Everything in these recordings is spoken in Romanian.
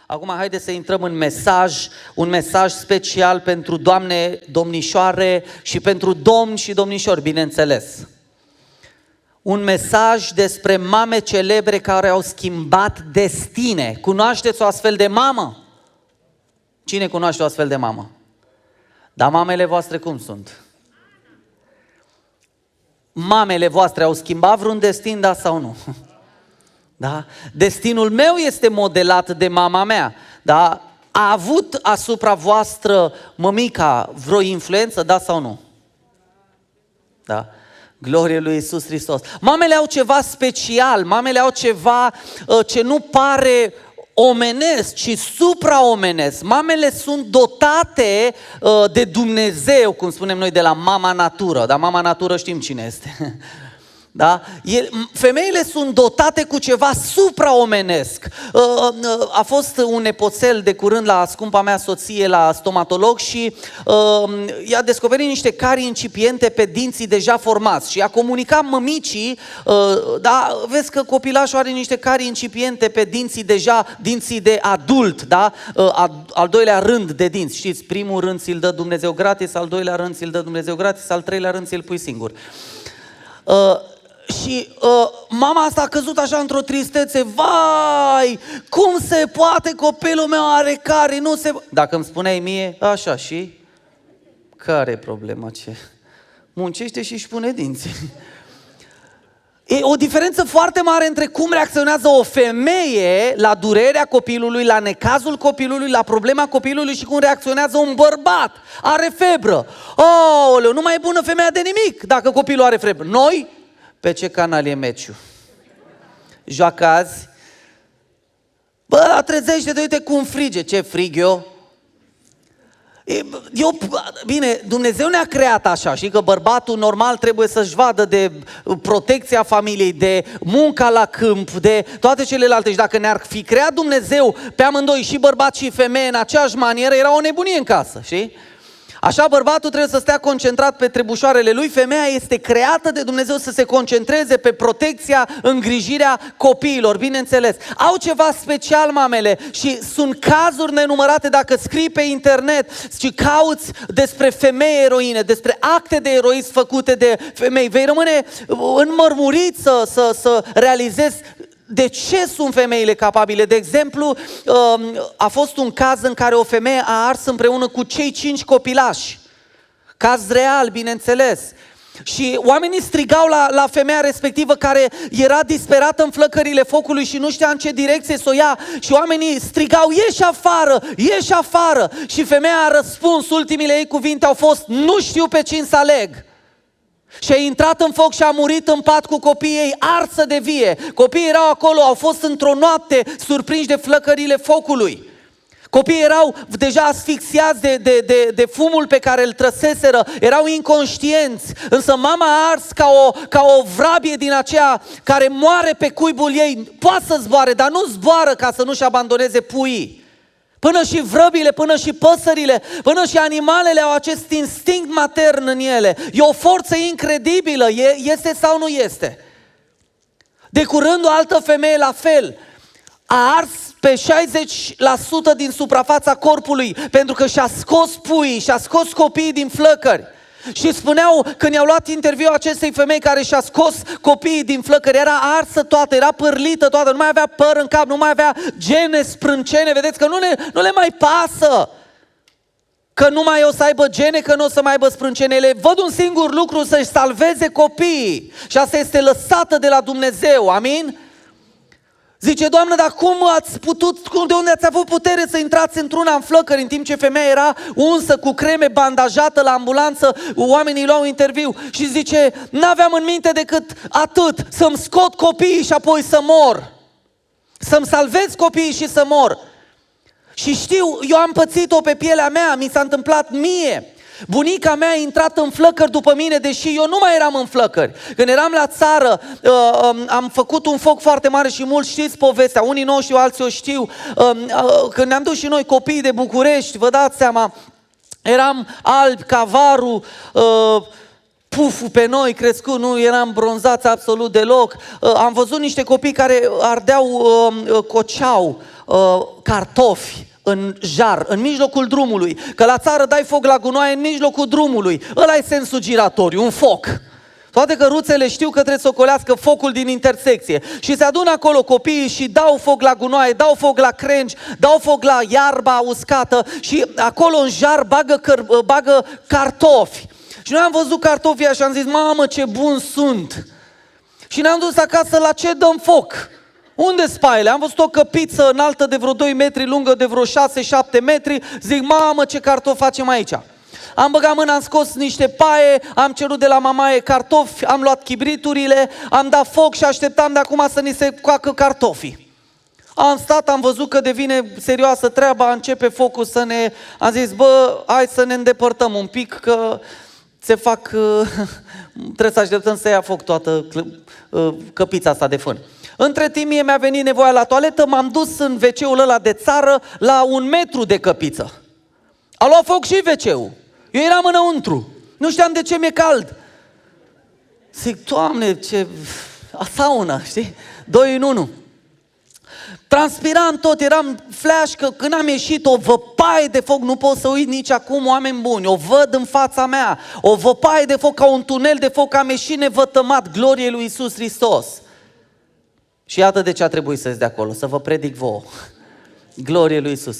Acum haideți să intrăm în mesaj, un mesaj special pentru doamne, domnișoare și pentru domni și domnișori, bineînțeles. Un mesaj despre mame celebre care au schimbat destine. Cunoașteți o astfel de mamă? Cine cunoaște o astfel de mamă? Dar mamele voastre cum sunt? Mamele voastre au schimbat vreun destin, da sau nu? Da? Destinul meu este modelat de mama mea. Da? A avut asupra voastră mămica vreo influență, da sau nu? Da. Glorie lui Iisus Hristos. Mamele au ceva special, mamele au ceva ce nu pare omenesc, ci supraomenesc. Mamele sunt dotate de Dumnezeu, cum spunem noi, de la mama natură. Dar mama natură știm cine este. Da? Femeile sunt dotate cu ceva supraomenesc. A fost un nepoțel de curând la scumpa mea soție la stomatolog și i-a descoperit niște carii incipiente pe dinții deja formați și a comunicat mămicii, da, vezi că copilașul are niște carii incipiente pe dinții deja, dinții de adult, da? Al doilea rând de dinți, știți, primul rând ți-l dă Dumnezeu gratis, al doilea rând ți-l dă Dumnezeu gratis, al treilea rând ți-l pui singur. Și mama asta a căzut așa într-o tristețe. Vai, cum se poate, copilul meu are carii, nu se... Dacă îmi spuneai mie, așa, și? Care e problema, ce? Muncește și își pune dinții. E o diferență foarte mare între cum reacționează o femeie la durerea copilului, la necazul copilului, la problema copilului și cum reacționează un bărbat. Are febră. Aoleu, nu mai e bună femeia de nimic dacă copilul are febră. Noi? Pe ce canal e meciul? Joacă azi? Bă, trezește-te, uite cum frige. Ce frig eu? Bine, Dumnezeu ne-a creat așa, știi că bărbatul normal trebuie să-și vadă de protecția familiei, de munca la câmp, de toate celelalte. Și dacă ne-ar fi creat Dumnezeu pe amândoi, și bărbat și femeie, în aceeași manieră, era o nebunie în casă, știi? Așa bărbatul trebuie să stea concentrat pe trebușoarele lui, femeia este creată de Dumnezeu să se concentreze pe protecția, îngrijirea copiilor, bineînțeles. Au ceva special mamele și sunt cazuri nenumărate dacă scrii pe internet și cauți despre femei eroine, despre acte de eroism făcute de femei. Vei rămâne înmărmurit să realizezi de ce sunt femeile capabile. De exemplu, a fost un caz în care o femeie a ars împreună cu cei 5 copilași. Caz real, bineînțeles. Și oamenii strigau la femeia respectivă care era disperată în flăcările focului și nu știa în ce direcție să o ia. Și oamenii strigau, ieși afară, ieși afară. Și femeia a răspuns, ultimile ei cuvinte au fost, nu știu pe cine să aleg. Și a intrat în foc și a murit în pat cu copiii ei, arsă de vie. Copiii erau acolo, au fost într-o noapte surprinși de flăcările focului. Copiii erau deja asfixiați de fumul pe care îl trăseseră, erau inconștienți. Însă mama a ars ca o vrabie din aceea care moare pe cuibul ei. Poate să zboare, dar nu zboară ca să nu-și abandoneze puii. Până și vrăbile, până și păsările, până și animalele au acest instinct matern în ele. E o forță incredibilă, este sau nu este? De curând o altă femeie la fel a ars pe 60% din suprafața corpului pentru că și-a scos puii, și-a scos copiii din flăcări. Și spuneau, când i-au luat interviu acestei femei care și-a scos copiii din flăcări, era arsă toată, era pârlită toată, nu mai avea păr în cap, nu mai avea gene, sprâncene, vedeți că nu le mai pasă că nu mai o să aibă gene, că nu o să mai aibă sprâncene. Ele văd un singur lucru, să-și salveze copiii. Și asta este lăsată de la Dumnezeu, amin? Zice, Doamnă, dar cum ați putut, de unde ați avut putere să intrați într-una în flăcări în timp ce femeia era unsă cu creme, bandajată la ambulanță, oamenii luau interviu și zice, n-aveam în minte decât atât, să-mi scot copiii și apoi să mor. Să-mi salvez copiii și să mor. Și știu, eu am pățit-o pe pielea mea, mi s-a întâmplat mie. Bunica mea a intrat în flăcări după mine, deși eu nu mai eram în flăcări. Când eram la țară, am făcut un foc foarte mare și mulți știți povestea, unii nu știu, alții o știu. Când ne-am dus și noi copiii de București, vă dați seama, eram albi ca varul, puful pe noi crescut, nu eram bronzați absolut deloc. Am văzut niște copii care ardeau coceau, cartofi în jar, în mijlocul drumului, că la țară dai foc la gunoaie în mijlocul drumului, ăla e sensul giratoriu, un foc. Toate căruțele știu că trebuie să ocolească focul din intersecție și se adună acolo copiii și dau foc la gunoaie, dau foc la crengi, dau foc la iarba uscată și acolo în jar bagă cartofi. Și noi am văzut cartofii și am zis, mamă ce bun sunt! Și ne-am dus acasă, la ce dăm foc? Unde spaile? Am văzut o căpiță înaltă de vreo 2 metri, lungă de vreo 6-7 metri, zic, mamă ce cartofi facem aici! Am băgat mâna, am scos niște paie, am cerut de la mamaie cartofi, am luat chibriturile, am dat foc și așteptam de acum să ni se coacă cartofii. Am stat, am văzut că devine serioasă treaba, începe focul să ne... Am zis, bă, hai să ne îndepărtăm un pic, că se fac... trebuie să așteptăm să ia foc toată căpița asta de fân. Între timp mie mi-a venit nevoia la toaletă, m-am dus în WC-ul ăla de țară la 1 metru de căpiță. A luat foc și WC-ul. Eu eram înăuntru. Nu știam de ce mi-e cald. Zic, Doamne, ce... saună, știi? 2 în 1. Transpiram tot, eram flash, că când am ieșit o văpaie de foc, nu pot să uit nici acum, oameni buni, o văd în fața mea, o văpaie de foc, ca un tunel de foc, am ieșit nevătămat, glorie lui Iisus Hristos. Și iată de ce a trebuit să ies de acolo, să vă predic vouă. Glorie lui Iisus.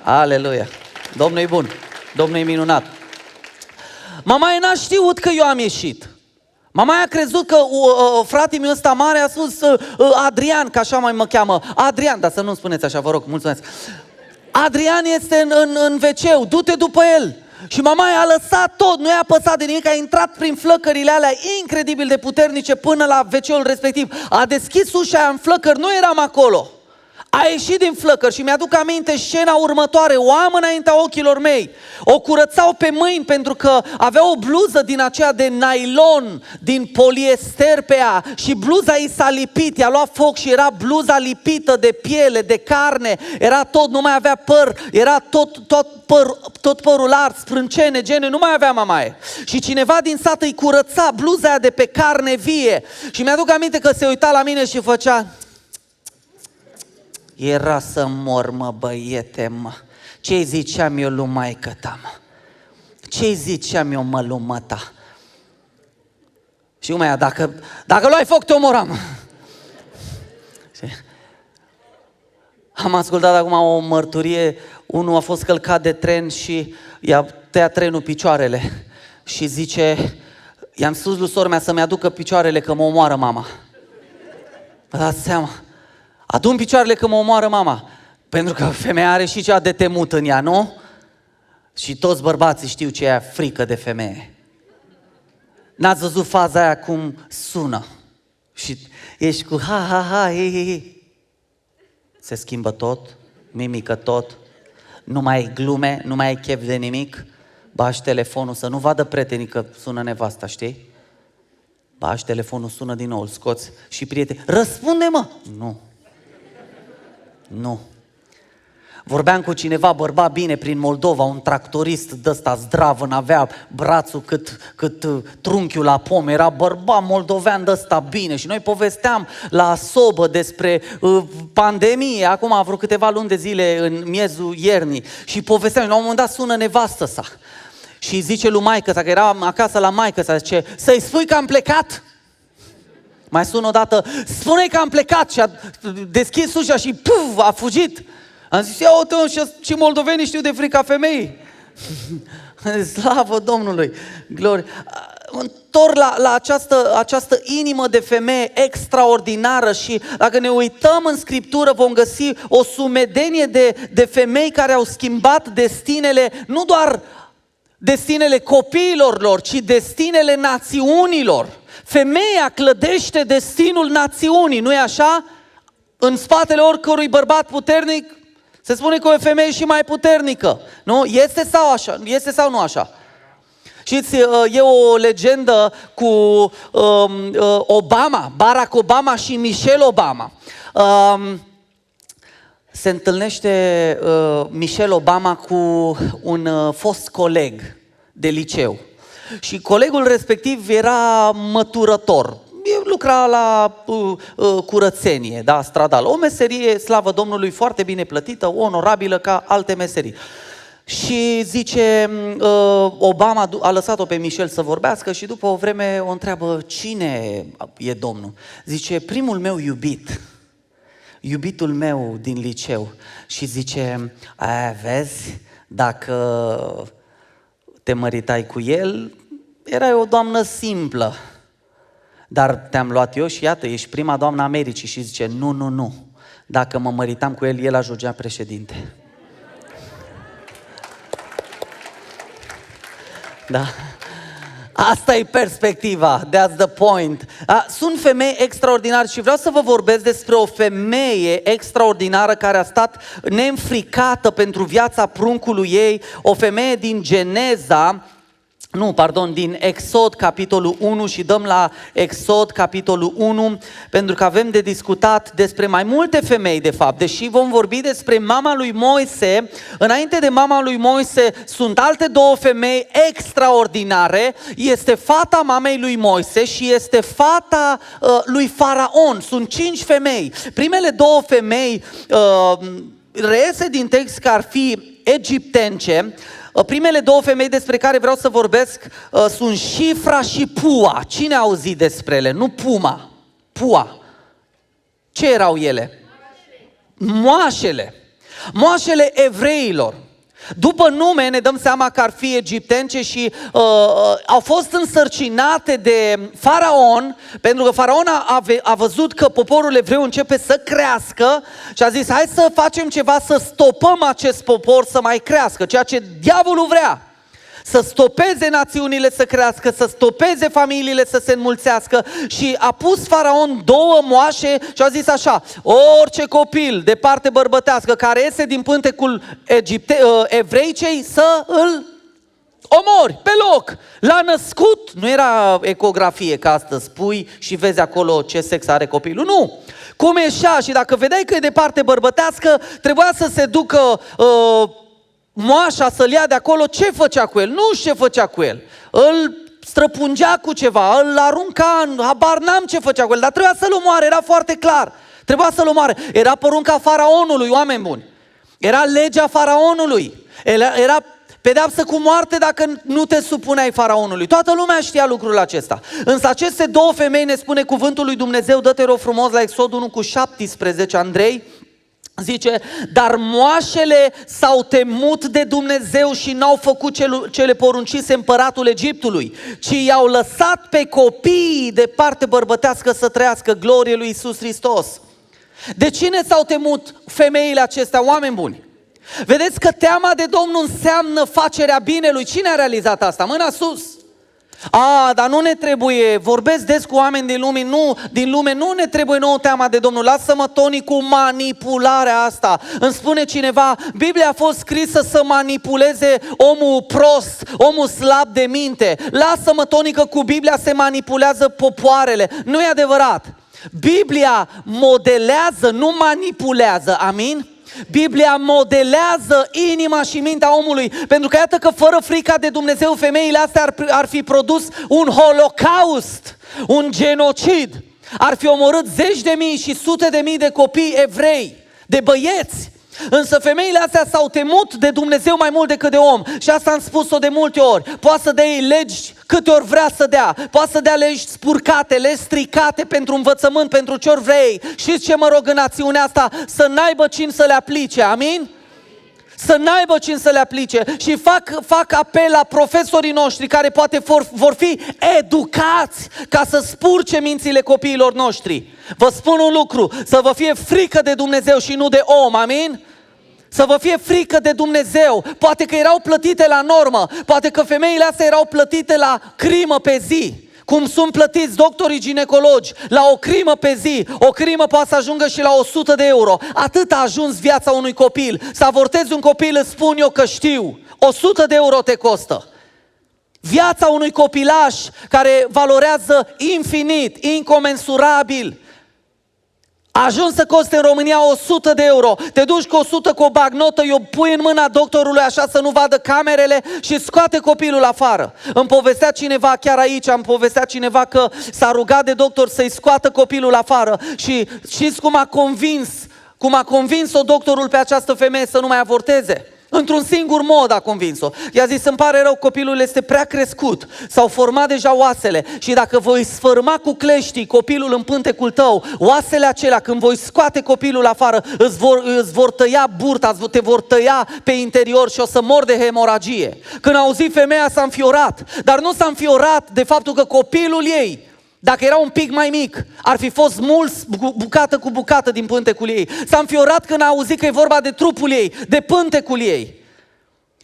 Aleluia. Domnul e bun, Domnul e minunat. Mamaia n-a știut că eu am ieșit. Mamaia a crezut că fratele meu ăsta mare a spus Adrian, că așa mai mă cheamă. Adrian, dar să nu spuneți așa, vă rog, mulțumesc. Adrian este în WC, du-te după el. Și mamaia a lăsat tot, nu i-a păsat de nimic, a intrat prin flăcările alea incredibil de puternice până la WC-ul respectiv. A deschis ușa aia în flăcări, nu eram acolo. A ieșit din flăcări și mi-aduc aminte scena următoare, o am înaintea ochilor mei. O curățau pe mâini pentru că avea o bluză din aceea de nylon, din poliester pe ea și bluza i s-a lipit, i-a luat foc și era bluza lipită de piele, de carne, era tot, nu mai avea păr, era tot părul ars, sprâncene, gene, nu mai avea mamaie. Și cineva din sat îi curăța bluza aia de pe carne vie și mi-aduc aminte că se uita la mine și făcea... Era să mor, mă, băiete, mă. Ce-i ziceam eu lui maică-ta, mă? Ce-i ziceam eu, mă, lui măta? Și cum dacă luai foc, te omoram. Am ascultat acum o mărturie. Unul a fost călcat de tren și i-a tăiat trenul picioarele. Și zice, i-am spus lui sora mea să-mi aducă picioarele că mă omoară mama. Vă dați seama? Adu-mi picioarele că mă omoară mama. Pentru că femeia are și cea de temut în ea, nu? Și toți bărbații știu ce e frică de femeie. N-ați văzut faza aia cum sună? Și ești cu ha, hi. Se schimbă tot, mimică tot, nu mai ai glume, nu mai ai chef de nimic. Bași telefonul să nu vadă prietenii că sună nevasta, știi? Bași telefonul, sună din nou, îl scoți și prieteni. Răspunde-mă! Nu. Vorbeam cu cineva, bărbat bine, prin Moldova, un tractorist de-ăsta zdravăn, avea brațul cât trunchiul la pom, era bărbat moldovean de-ăsta bine și noi povesteam la sobă despre pandemie, acum a vreo câteva luni de zile în miezul iernii și povesteam, la un moment dat sună nevastă sa și zice lui maică-sa, că era acasă la maică-sa, zice, să-i spui că am plecat? Mai sună odată, spune că am plecat și a deschis ușa și puf, a fugit. Am zis, ia uite, și moldovenii știu de frica femeii. Slavă Domnului, glorie. Întorc la această inimă de femeie extraordinară și dacă ne uităm în Scriptură vom găsi o sumedenie de femei care au schimbat destinele, nu doar destinele copiilor lor, ci destinele națiunilor. Femeia clădește destinul națiunii, nu-i așa? În spatele oricărui bărbat puternic se spune că o femeie și mai puternică, nu? Este sau așa? Este sau nu așa? Știți, e o legendă cu Obama, Barack Obama și Michelle Obama. Se întâlnește Michelle Obama cu un fost coleg de liceu. Și colegul respectiv era măturător. lucra la curățenie, da, stradal. O meserie, slavă Domnului, foarte bine plătită, onorabilă ca alte meserii. Și zice, Obama a lăsat-o pe Michelle să vorbească și după o vreme o întreabă, cine e domnul? Zice, primul meu iubit, iubitul meu din liceu. Și zice, vezi, dacă te măritai cu el, erai o doamnă simplă. Dar te-am luat eu și iată, ești prima doamnă Americii. Și zice, nu, dacă mă măritam cu el ajungea președinte. Da. Asta e perspectiva, that's the point. Sunt femei extraordinare și vreau să vă vorbesc despre o femeie extraordinară care a stat neînfricată pentru viața pruncului ei, o femeie din din Exod, capitolul 1 și dăm la Exod, capitolul 1, pentru că avem de discutat despre mai multe femei, de fapt. Deși vom vorbi despre mama lui Moise, înainte de mama lui Moise sunt alte două femei extraordinare. Este fata mamei lui Moise și este fata lui Faraon. Sunt 5 femei. Primele două femei reiese din text că ar fi egiptence. Primele două femei despre care vreau să vorbesc sunt Șifra și Pua. Cine a auzit despre ele? Nu Puma, Pua. Ce erau ele? Moașele evreilor. După nume ne dăm seama că ar fi egiptence și au fost însărcinate de Faraon, pentru că Faraon a văzut că poporul evreu începe să crească și a zis, hai să facem ceva să stopăm acest popor să mai crească, ceea ce diavolul vrea. Să stopeze națiunile să crească, să stopeze familiile să se înmulțească. Și a pus Faraon 2 moașe și a zis așa, orice copil de parte bărbătească care iese din pântecul evreicei să îl omori pe loc. L-a născut, nu era ecografie ca astăzi, pui și vezi acolo ce sex are copilul, nu. Cum ieșea și dacă vedeai că e de parte bărbătească, trebuia să se ducă moașa să-l ia de acolo. Ce făcea cu el? Nu știu ce făcea cu el. Îl străpungea cu ceva, îl arunca, habar n-am ce făcea cu el, dar trebuia să-l omoare, era foarte clar. Trebuia să-l omoare. Era porunca Faraonului, oameni buni. Era legea Faraonului. Era pedeapsă cu moarte dacă nu te supuneai Faraonului. Toată lumea știa lucrul acesta. Însă aceste două femei, ne spune cuvântul lui Dumnezeu, dă-te rog frumos la Exod 1:17, Andrei, zice, dar moașele s-au temut de Dumnezeu și n-au făcut ce le poruncise împăratul Egiptului, ci i-au lăsat pe copiii de parte bărbătească să trăiască, glorie lui Iisus Hristos. De cine s-au temut femeile acestea, oameni buni? Vedeți că teama de Domnul înseamnă facerea binelui. Cine a realizat asta? Mâna sus! Dar nu ne trebuie, vorbesc des cu oameni din lume, nu ne trebuie nouă teama de Domnul. Lasă-mă, Toni, cu manipularea asta. Îmi spune cineva, Biblia a fost scrisă să manipuleze omul prost, omul slab de minte. Lasă-mă, Toni, că cu Biblia se manipulează popoarele. Nu e adevărat. Biblia modelează, nu manipulează, amin? Biblia modelează inima și mintea omului, pentru că iată că fără frica de Dumnezeu femeile astea ar fi produs un holocaust, un genocid. Ar fi omorât 10.000 și 100.000 de copii evrei, de băieți. Însă femeile astea s-au temut de Dumnezeu mai mult decât de om. Și asta am spus-o de multe ori. Poate să dea legi câte ori vrea să dea. Poate să dea legi spurcate, legi stricate pentru învățământ, pentru ce ori vrei. Știți ce mă rog în națiunea asta? Să n-aibă cine să le aplice, amin? Să n-aibă cine să le aplice. Și fac apel la profesorii noștri care poate vor fi educați ca să spurce mințile copiilor noștri. Vă spun un lucru, să vă fie frică de Dumnezeu și nu de om, amin? Să vă fie frică de Dumnezeu. Poate că erau plătite la normă, poate că femeile astea erau plătite la crimă pe zi, cum sunt plătiți doctorii ginecologi la o crimă pe zi. O crimă poate să ajungă și la 100 de euro. Atât a ajuns viața unui copil. Să avortezi un copil, îți spun eu că știu, 100 de euro te costă. Viața unui copilaș care valorează infinit, incomensurabil. A ajuns să coste în România 100 de euro. Te duci cu 100 cu o bagnotă, o pui în mâna doctorului așa să nu vadă camerele și scoate copilul afară. Îmi povestea cineva chiar aici, că s-a rugat de doctor să-i scoată copilul afară și știți cum a convins-o doctorul pe această femeie să nu mai avorteze? Într-un singur mod a convins-o. I-a zis, îmi pare rău, copilul este prea crescut, s-au format deja oasele și dacă voi sfârma cu cleștii copilul în pântecul tău, oasele acelea, când voi scoate copilul afară, îți vor tăia burta, te vor tăia pe interior și o să mor de hemoragie. Când a auzit femeia s-a înfiorat, dar nu s-a înfiorat de faptul că copilul ei, dacă era un pic mai mic, ar fi fost smuls bucată cu bucată din pântecul ei. S-a înfiorat când a auzit că e vorba de trupul ei, de pântecul ei.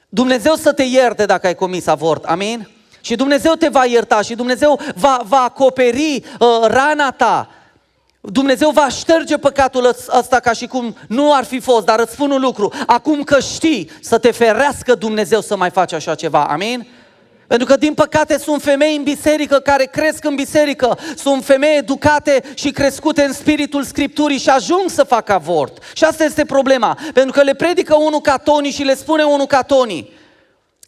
Dumnezeu să te ierte dacă ai comis avort, amin? Și Dumnezeu te va ierta și Dumnezeu va acoperi rana ta. Dumnezeu va șterge păcatul ăsta ca și cum nu ar fi fost, dar îți spun un lucru, acum că știi, să te ferească Dumnezeu să mai faci așa ceva, amin? Pentru că, din păcate, sunt femei în biserică care cresc în biserică, sunt femei educate și crescute în spiritul Scripturii și ajung să facă avort. Și asta este problema, pentru că le predică unul ca Toni și le spune unul ca Toni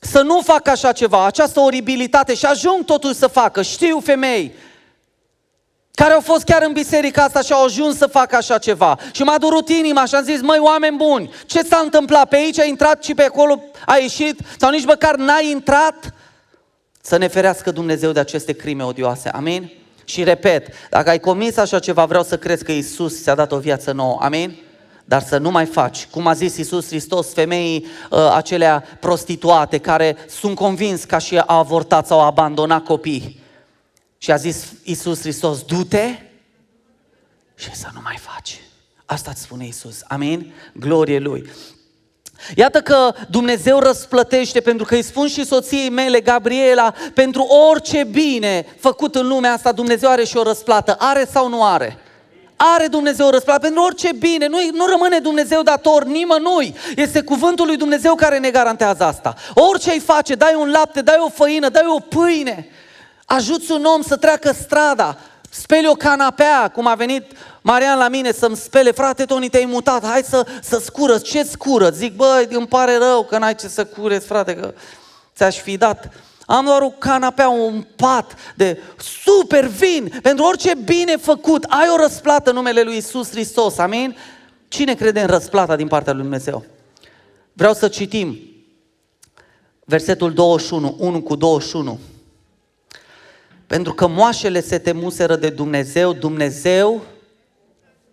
să nu facă așa ceva, această oribilitate și ajung totuși să facă. Știu femei care au fost chiar în biserica asta și au ajuns să facă așa ceva. Și m-a durut inima și am zis, măi, oameni buni, ce s-a întâmplat? Pe aici ai intrat și pe acolo ai ieșit? Sau nici măcar n-ai intrat? Să ne ferească Dumnezeu de aceste crime odioase, amin? Și repet, dacă ai comis așa ceva, vreau să crezi că Iisus ți-a dat o viață nouă, amin? Dar să nu mai faci, cum a zis Iisus Hristos, femeii acelea prostituate care sunt convins că și au avortat sau au abandonat copii. Și a zis Iisus Hristos, du-te și să nu mai faci. Asta îți spune Iisus, amin? Glorie Lui. Iată că Dumnezeu răsplătește, pentru că îi spun și soției mele, Gabriela, pentru orice bine făcut în lumea asta, Dumnezeu are și o răsplată. Are sau nu are? Are Dumnezeu o răsplată pentru orice bine. Nu rămâne Dumnezeu dator nimănui. Este cuvântul lui Dumnezeu care ne garantează asta. Orice îi face, dai un lapte, dai o făină, dai o pâine, ajuți un om să treacă strada, speli o canapea, cum a venit Marian la mine să-mi spele, frate Toni, te-ai mutat, hai să scurăți. Ce scurăți? Zic, băi, îmi pare rău că n-ai ce să cureți, frate, că ți-aș fi dat. Am doar o canapea, un pat de super vin. Pentru orice bine făcut, ai o răsplată în numele lui Iisus Hristos, amin? Cine crede în răsplata din partea lui Dumnezeu? Vreau să citim versetul 21, 1 cu 21. Pentru că moașele se temuseră de Dumnezeu, Dumnezeu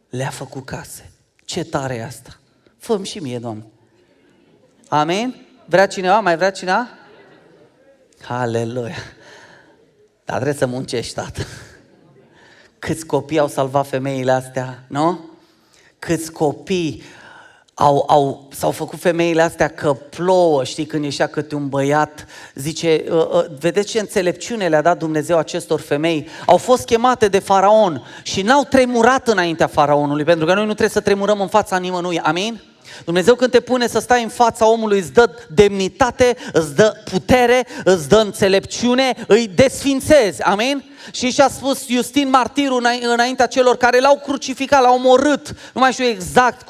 le-a făcut case. Ce tare e asta! Fă-mi și mie, Doamne! Amin? Vrea cineva? Mai vrea cineva? Aleluia! Dar trebuie să muncești, tată. Câți copii au salvat femeile astea, nu? Câți copii s-au făcut femeile astea că plouă, știi, când ieșea câte un băiat, zice, vedeți ce înțelepciune le-a dat Dumnezeu acestor femei, au fost chemate de faraon și n-au tremurat înaintea faraonului, pentru că noi nu trebuie să tremurăm în fața nimănui, amin? Dumnezeu când te pune să stai în fața omului îți dă demnitate, îți dă putere, îți dă înțelepciune, îi desfințezi, amin? Și a spus Iustin Martirul înaintea celor care l-au crucificat, l-au omorât. Nu mai știu exact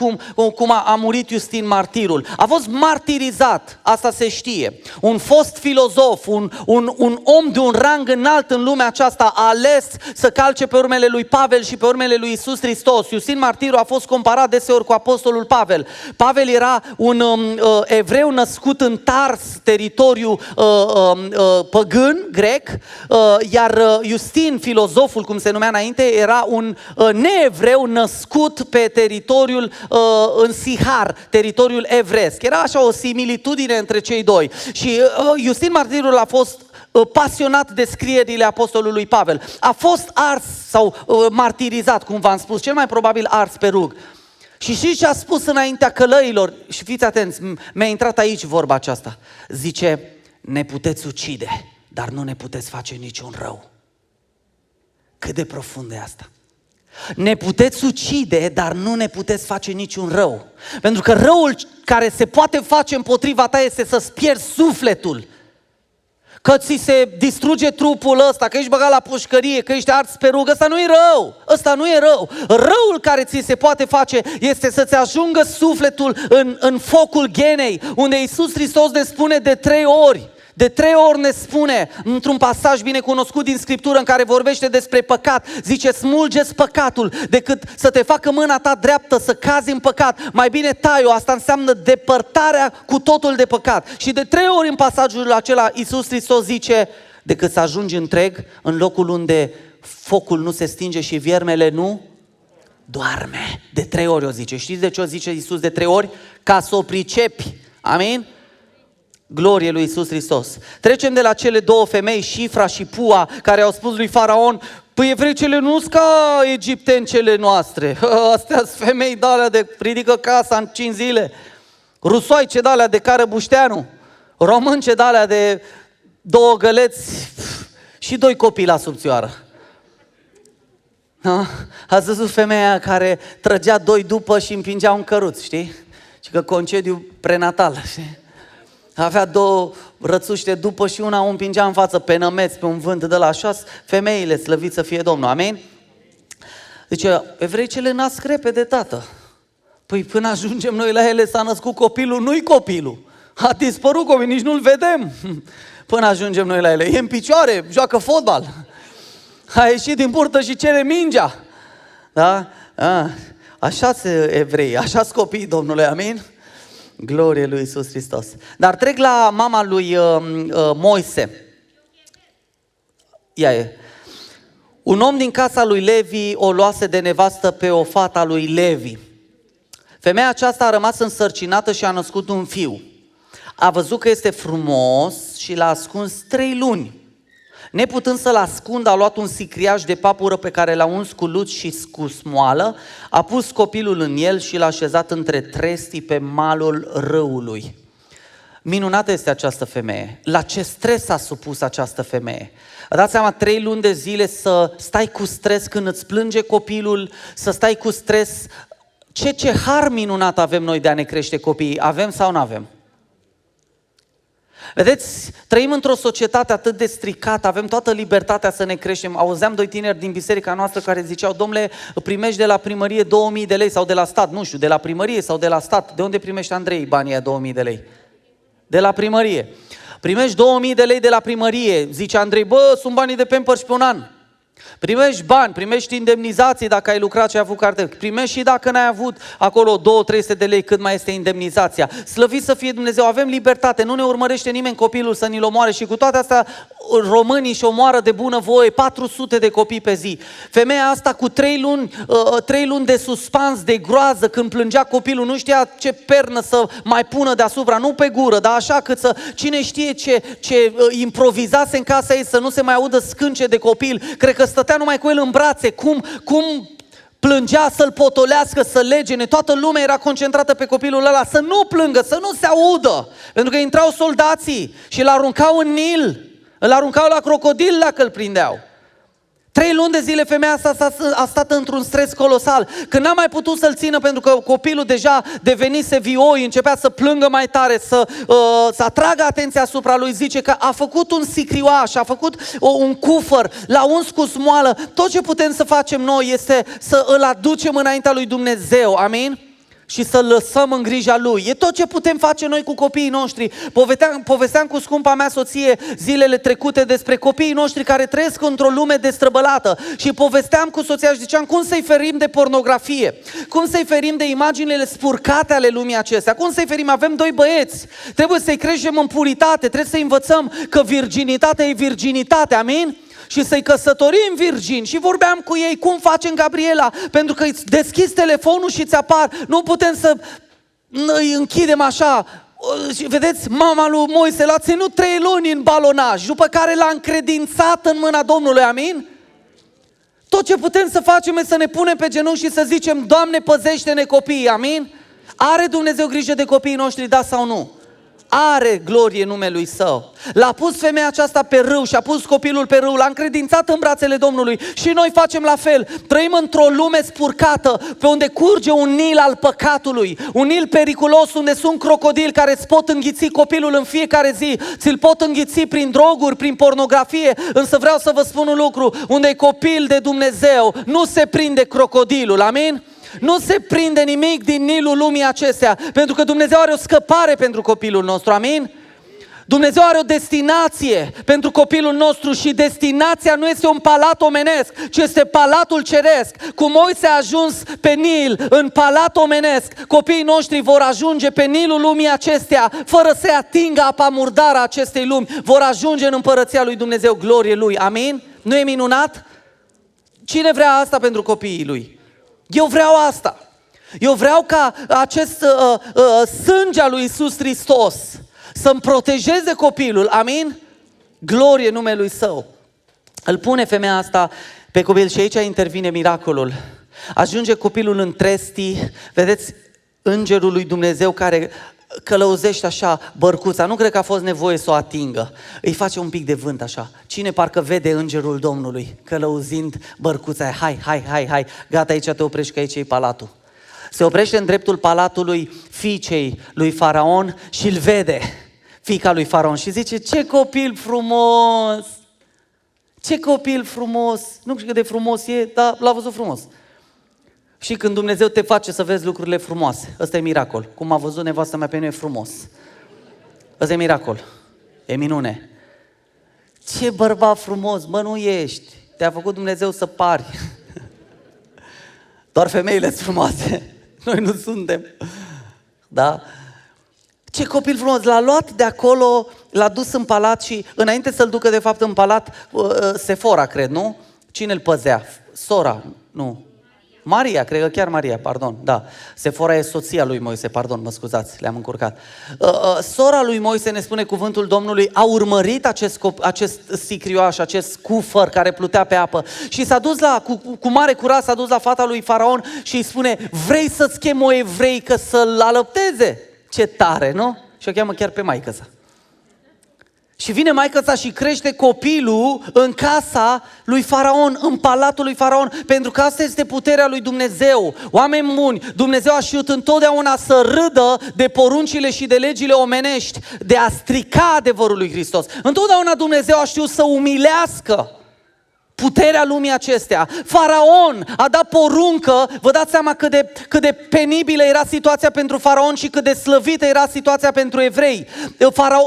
cum a murit Iustin Martirul. A fost martirizat, asta se știe. Un fost filozof, un om de un rang înalt în lumea aceasta a ales să calce pe urmele lui Pavel și pe urmele lui Iisus Hristos. Iustin Martirul a fost comparat deseori cu apostolul Pavel. Pavel era un evreu născut în Tars, teritoriu păgân, grec, iar Iustin, filozoful, cum se numea înainte, era un neevreu născut pe teritoriul în Sihar, teritoriul evresc. Era așa o similitudine între cei doi. Și Iustin Martirul a fost pasionat de scrierile apostolului Pavel. A fost ars sau martirizat, cum v-am spus, cel mai probabil ars pe rug. Și știți ce a spus înaintea călăilor? Și fiți atenți, mi-a intrat aici vorba aceasta. Zice, ne puteți ucide, dar nu ne puteți face niciun rău. Cât de profund e asta? Ne puteți ucide, dar nu ne puteți face niciun rău. Pentru că răul care se poate face împotriva ta este să-ți pierzi sufletul. că ți se distruge trupul ăsta, că ești băgat la pușcărie, că ești ars pe rugă, ăsta nu e rău. Ăsta nu e rău. Răul care ți se poate face este să-ți ajungă sufletul în focul ghenei, unde Iisus Hristos ne spune de 3 ori. De 3 ori ne spune, într-un pasaj bine cunoscut din Scriptură în care vorbește despre păcat, zice: smulgeți păcatul, decât să te facă mâna ta dreaptă să cazi în păcat. Mai bine tai-o, asta înseamnă depărtarea cu totul de păcat. Și de 3 ori în pasajul acela Iisus Hristos zice: decât să ajungi întreg în locul unde focul nu se stinge și viermele nu doarme. De 3 ori o zice. Știți de ce o zice Iisus de 3 ori? Ca să o pricepi. Amin? Glorie lui Iisus Hristos. Trecem de la cele 2 femei, Șifra și Pua, care au spus lui Faraon: păi evreicele nu sunt ca egipteni cele noastre. Astea sunt femei de-alea de ridică casa în 5 zile. Rusoaice de-alea de cară bușteanu. Românce de-alea de 2 găleți și 2 copii la subțioară. Ați văzut femeia care trăgea 2 după și împingea un căruț, știi? Și că concediu prenatal, știi? Avea 2 rățuște după și una o împingea în față pe nămeți, pe un vânt de la așa. Femeile, slăvit să fie Domnul, amin? Zice: evreicele nasc repede, tată. Păi până ajungem noi la ele s-a născut copilul, nu-i copilul. A dispărut copilul, nici nu-l vedem. Până ajungem noi la ele. E în picioare, joacă fotbal. A ieșit din burtă și cere mingea. Da? Așa-s evrei, așa-s copiii Domnului, amin? Glorie lui Iisus Hristos. Dar trec la mama lui Moise. Ea e. Un om din casa lui Levi o luase de nevastă pe o fată a lui Levi. Femeia aceasta a rămas însărcinată și a născut un fiu. A văzut că este frumos și l-a ascuns 3 luni. Neputând să-l ascundă, a luat un sicriaș de papură pe care l-a uns cu lut și cu smoală, a pus copilul în el și l-a așezat între trestii pe malul râului. Minunată este această femeie. La ce stres a supus această femeie? Dați seama, 3 luni de zile să stai cu stres când îți plânge copilul, să stai cu stres. Ce har minunat avem noi de a ne crește copiii. Avem sau nu avem? Vedeți, trăim într-o societate atât de stricată, avem toată libertatea să ne creștem. Auzeam 2 tineri din biserica noastră care ziceau: domnule, primești de la primărie 2000 de lei sau de la stat, nu știu, de la primărie sau de la stat. De unde primești, Andrei, banii aia 2000 de lei? De la primărie. Primești 2000 de lei de la primărie, zice Andrei: bă, sunt banii de Pampers pe un an. Primești bani, primești indemnizații dacă ai lucrat și ai avut carte, primești și dacă n-ai avut acolo 200-300 de lei cât mai este indemnizația. Slăvit să fie Dumnezeu, avem libertate, nu ne urmărește nimeni copilul să ni-l omoare și cu toate astea românii și omoară de bunăvoie 400 de copii pe zi. Femeia asta cu 3 luni de suspans, de groază, când plângea copilul, nu știa ce pernă să mai pună deasupra, nu pe gură, dar așa cât să, cine știe ce improvizase în casa ei să nu se mai audă scânce de copil. Cred că stătea numai cu el în brațe, cum plângea să-l potolească, să legene, toată lumea era concentrată pe copilul ăla, să nu plângă, să nu se audă, pentru că intrau soldații și îl aruncau în Nil, îl aruncau la crocodil dacă îl prindeau. 3 luni de zile femeia asta a stat într-un stres colosal. Când n-a mai putut să-l țină pentru că copilul deja devenise vioi, începea să plângă mai tare, să atragă atenția asupra lui, zice că a făcut un sicrioaș, a făcut un cufăr, l-a uns cu smoală. Tot ce putem să facem noi este să îl aducem înaintea lui Dumnezeu, amin? Și să-l lăsăm în grija lui. E tot ce putem face noi cu copiii noștri. Povesteam cu scumpa mea soție zilele trecute despre copiii noștri care trăiesc într-o lume destrăbălată. Și povesteam cu soția și ziceam cum să-i ferim de pornografie, cum să-i ferim de imaginile spurcate ale lumii acestea, cum să-i ferim. Avem 2 băieți, trebuie să-i creștem în puritate, trebuie să-i învățăm că virginitatea e virginitate, amin? Și să-i căsătorim virgini. Și vorbeam cu ei, cum facem, Gabriela? Pentru că îți deschizi telefonul și îți apar. Nu putem să îi închidem așa. Și vedeți, mama lui Moise l-a ținut 3 luni în balonaj, după care l-a încredințat în mâna Domnului, amin? Tot ce putem să facem e să ne punem pe genunchi și să zicem: Doamne, păzește-ne copiii, amin? Are Dumnezeu grijă de copiii noștri, da sau nu? are glorie numelui Său. L-a pus femeia aceasta pe râu și a pus copilul pe râu, l-a încredințat în brațele Domnului și noi facem la fel. Trăim într-o lume spurcată, pe unde curge un nil al păcatului, un nil periculos unde sunt crocodili care îți pot înghiți copilul în fiecare zi, ți-l pot înghiți prin droguri, prin pornografie, însă vreau să vă spun un lucru, unde e copil de Dumnezeu, nu se prinde crocodilul, amin? Nu se prinde nimic din nilul lumii acestea, pentru că Dumnezeu are o scăpare pentru copilul nostru, amin? Dumnezeu are o destinație pentru copilul nostru și destinația nu este un palat omenesc, ci este palatul ceresc. Cum Moise a ajuns pe Nil, în palat omenesc, copiii noștri vor ajunge pe Nilul lumii acestea, fără să atingă apa murdară a acestei lumi, vor ajunge în împărăția lui Dumnezeu, glorie Lui, amin? Nu e minunat? Cine vrea asta pentru copiii lui? Eu vreau asta. Eu vreau ca acest sânge al lui Iisus Hristos să-mi protejeze copilul, amin? Glorie numelui Său. Îl pune femeia asta pe copil și aici intervine miracolul. Ajunge copilul în trestii, vedeți, îngerul lui Dumnezeu care călăuzește așa bărcuța, nu cred că a fost nevoie să o atingă, îi face un pic de vânt așa. Cine parcă vede îngerul Domnului călăuzind bărcuța, hai, gata, aici te oprești că aici e palatul. Se oprește în dreptul palatului fiicei lui Faraon și îl vede, fiica lui Faraon, și zice: ce copil frumos! Ce copil frumos! Nu știu cât de frumos e, dar l-a văzut frumos. Și când Dumnezeu te face să vezi lucrurile frumoase, ăsta e miracol. Cum a văzut nevastă mea pe noi, e frumos. Ăsta e miracol, e minune. Ce bărbat frumos, bă, nu ești. Te-a făcut Dumnezeu să pari. Doar femeile sunt frumoase. Noi nu suntem. Da? Ce copil frumos. L-a luat de acolo, l-a dus în palat și înainte să-l ducă de fapt în palat, Sefora, cred, nu? Cine îl păzea? Sora, nu. Maria, cred că chiar Maria, pardon, da. Sefora e soția lui Moise, pardon, mă scuzați, le-am încurcat. Sora lui Moise, ne spune cuvântul Domnului, a urmărit acest sicrioaș, acest cufăr care plutea pe apă și s-a dus cu mare curaj, s-a dus la fata lui Faraon și îi spune: vrei să-ți chem o evreică să-l alăpteze? Ce tare, nu? Și o cheamă chiar pe maică-sa. Și vine maică-sa și crește copilul în casa lui Faraon, în palatul lui Faraon, pentru că asta este puterea lui Dumnezeu. Oameni buni, Dumnezeu a știut întotdeauna să râdă de poruncile și de legile omenești, de a strica adevărul lui Hristos. Întotdeauna Dumnezeu a știut să umilească puterea lumii acestea. Faraon a dat poruncă, vă dați seama cât de penibilă era situația pentru Faraon și cât de slăvită era situația pentru evrei.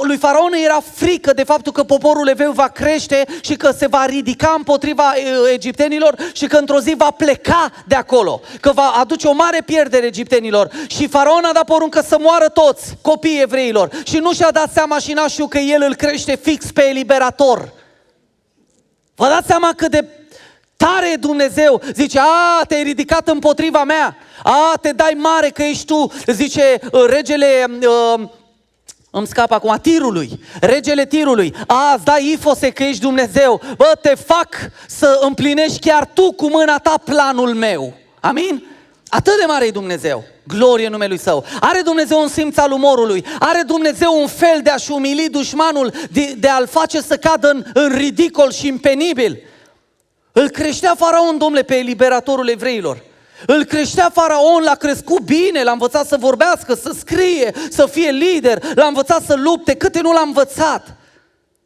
Lui Faraon era frică de faptul că poporul evreu va crește și că se va ridica împotriva egiptenilor și că într-o zi va pleca de acolo, că va aduce o mare pierdere egiptenilor. Și Faraon a dat poruncă să moară toți copiii evreilor și nu și-a dat seama și n-a știut că el îl crește fix pe eliberator. Vă dați seama cât de tare e Dumnezeu? Zice: a, te-ai ridicat împotriva mea, a, te dai mare că ești tu, zice regele, îmi scap acum, Tirului, regele Tirului, a, îți dai ifose că ești Dumnezeu, bă, te fac să împlinești chiar tu cu mâna ta planul meu, amin? Atât de mare e Dumnezeu, glorie numelui Său. Are Dumnezeu un simț al umorului, are Dumnezeu un fel de a-și umili dușmanul, de a-l face să cadă în ridicol și în penibil. Îl creștea Faraon, domnule, pe eliberatorul evreilor. Îl creștea Faraon, l-a crescut bine, l-a învățat să vorbească, să scrie, să fie lider, l-a învățat să lupte, câte nu l-a învățat.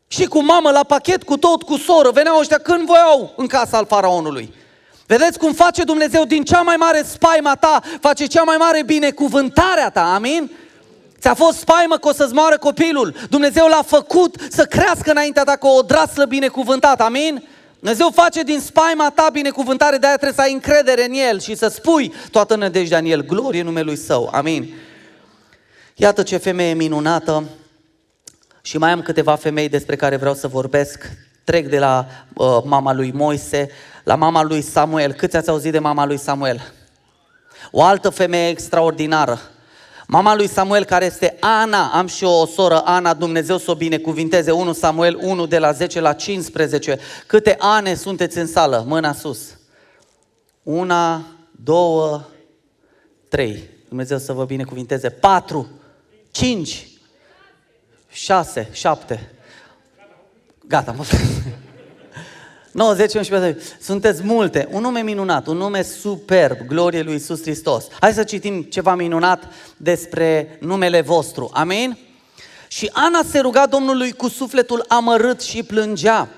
Și cu mamă, la pachet, cu tot, cu soră, veneau ăștia când voiau în casa al Faraonului. Vedeți cum face Dumnezeu din cea mai mare spaima ta, face cea mai mare binecuvântare a ta, amin? Ți-a fost spaimă că o să-ți moară copilul, Dumnezeu l-a făcut să crească înaintea ta cu o draslă binecuvântată, amin? Dumnezeu face din spaima ta binecuvântare, de-aia trebuie să ai încredere în El și să spui toată nădejdea în El, glorie numelui Său, amin? Iată ce femeie minunată. Și mai am câteva femei despre care vreau să vorbesc. Trec de la mama lui Moise la mama lui Samuel. Câți ați auzit de mama lui Samuel? O altă femeie extraordinară. Mama lui Samuel, care este Ana. Am și o soră, Ana, Dumnezeu să o binecuvinteze. 1 Samuel 1 de la 10 la 15. Câte Ane sunteți în sală? Mâna sus. 1, 2, 3. Dumnezeu să vă binecuvinteze. 4, 5. 6, 7. Gata, mă. 9, 10, 11, sunteți multe. Un nume minunat, un nume superb, glorie lui Iisus Hristos. Hai să citim ceva minunat despre numele vostru. Amin? Și Ana se ruga Domnului cu sufletul amărât și plângea.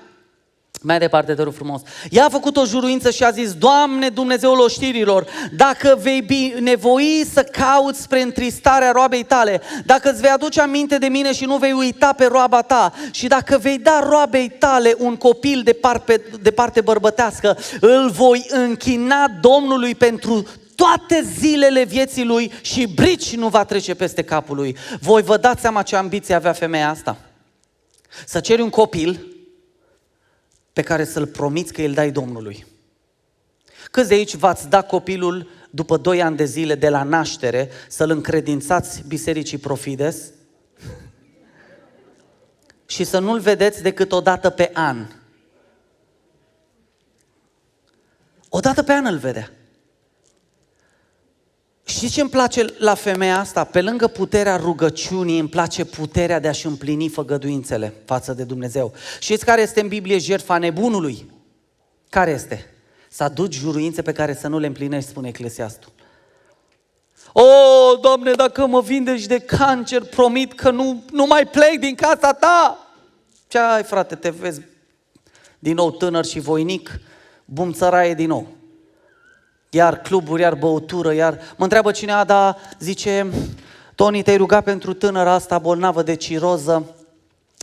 Mai departe, te rog frumos. Ea a făcut o juruință și a zis: Doamne, Dumnezeul oștirilor, dacă vei nevoi să cauți spre întristarea roabei tale, dacă îți vei aduce aminte de mine și nu vei uita pe roaba ta, și dacă vei da roabei tale un copil de parte bărbătească, îl voi închina Domnului pentru toate zilele vieții lui și brici nu va trece peste capul lui. Voi vă dați seama ce ambiție avea femeia asta? Să ceri un copil pe care să-l promiți că îl dai Domnului. Câți de aici v-ați dat copilul după 2 ani de zile de la naștere să-l încredințați bisericii Profides și să nu-l vedeți decât o dată pe an? O dată pe an îl vedea. Știți ce îmi place la femeia asta? Pe lângă puterea rugăciunii, îmi place puterea de a-și împlini făgăduințele față de Dumnezeu. Știți care este în Biblie jertfa nebunului? Care este? Să aduci juruințe pe care să nu le împlinești, spune Eclesiastul. O, Doamne, dacă mă vindeci de cancer, promit că nu mai plec din casa ta. Ce ai, frate, te vezi din nou tânăr și voinic, bum țăraie din nou. Iar cluburi, iar băutură, iar... Mă întreabă cineva, dar zice: Toni, te-ai rugat pentru tânăra asta bolnavă de ciroză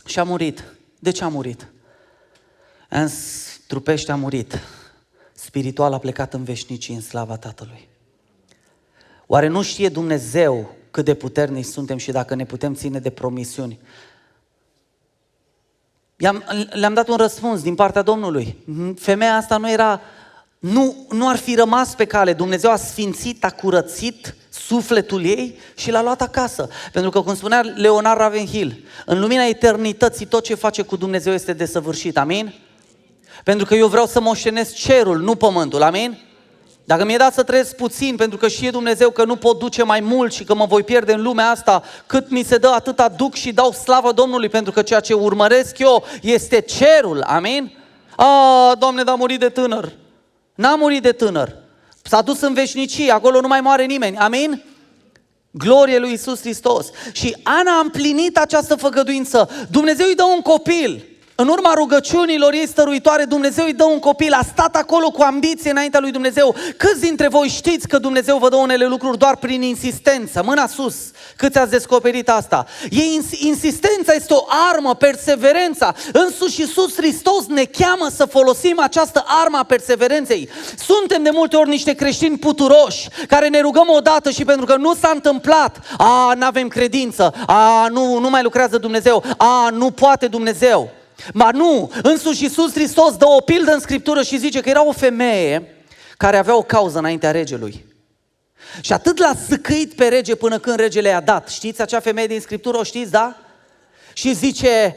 și a murit. De ce a murit? Trupește a murit. Spiritual a plecat în veșnicii, în slava Tatălui. Oare nu știe Dumnezeu cât de puternici suntem și dacă ne putem ține de promisiuni? Le-am dat un răspuns din partea Domnului. Femeia asta nu ar fi rămas pe cale. Dumnezeu a sfințit, a curățit sufletul ei și l-a luat acasă. Pentru că, cum spunea Leonard Ravenhill, în lumina eternității tot ce face cu Dumnezeu este desăvârșit. Amin? Pentru că eu vreau să moștenesc cerul, nu pământul. Amin? Dacă mi-e dat să trăiesc puțin, pentru că știe Dumnezeu că nu pot duce mai mult și că mă voi pierde în lumea asta, cât mi se dă atâta duc și dau slavă Domnului, pentru că ceea ce urmăresc eu este cerul. Amin? Doamne, dar a murit de tânăr. N-a murit de tânăr. S-a dus în veșnicie, acolo nu mai moare nimeni. Amin? Glorie lui Iisus Hristos. Și Ana a împlinit această făgăduință. Dumnezeu îi dă un copil. În urma rugăciunilor ei stăruitoare, Dumnezeu îi dă un copil. A stat acolo cu ambiție înaintea lui Dumnezeu. Câți dintre voi știți că Dumnezeu vă dă unele lucruri doar prin insistență? Mâna sus. Câți ați descoperit asta? Insistența este o armă, perseverența. Însuși Iisus Hristos ne cheamă să folosim această armă a perseverenței. Suntem de multe ori niște creștini puturoși, care ne rugăm odată și pentru că nu s-a întâmplat, n-avem credință, nu mai lucrează Dumnezeu, nu poate Dumnezeu. Ma nu, însuși Iisus Hristos dă o pildă în Scriptură și zice că era o femeie care avea o cauză înaintea regelui. Și atât l-a săcăit pe rege până când regele i-a dat. Știți acea femeie din Scriptură, o știți, da? Și zice,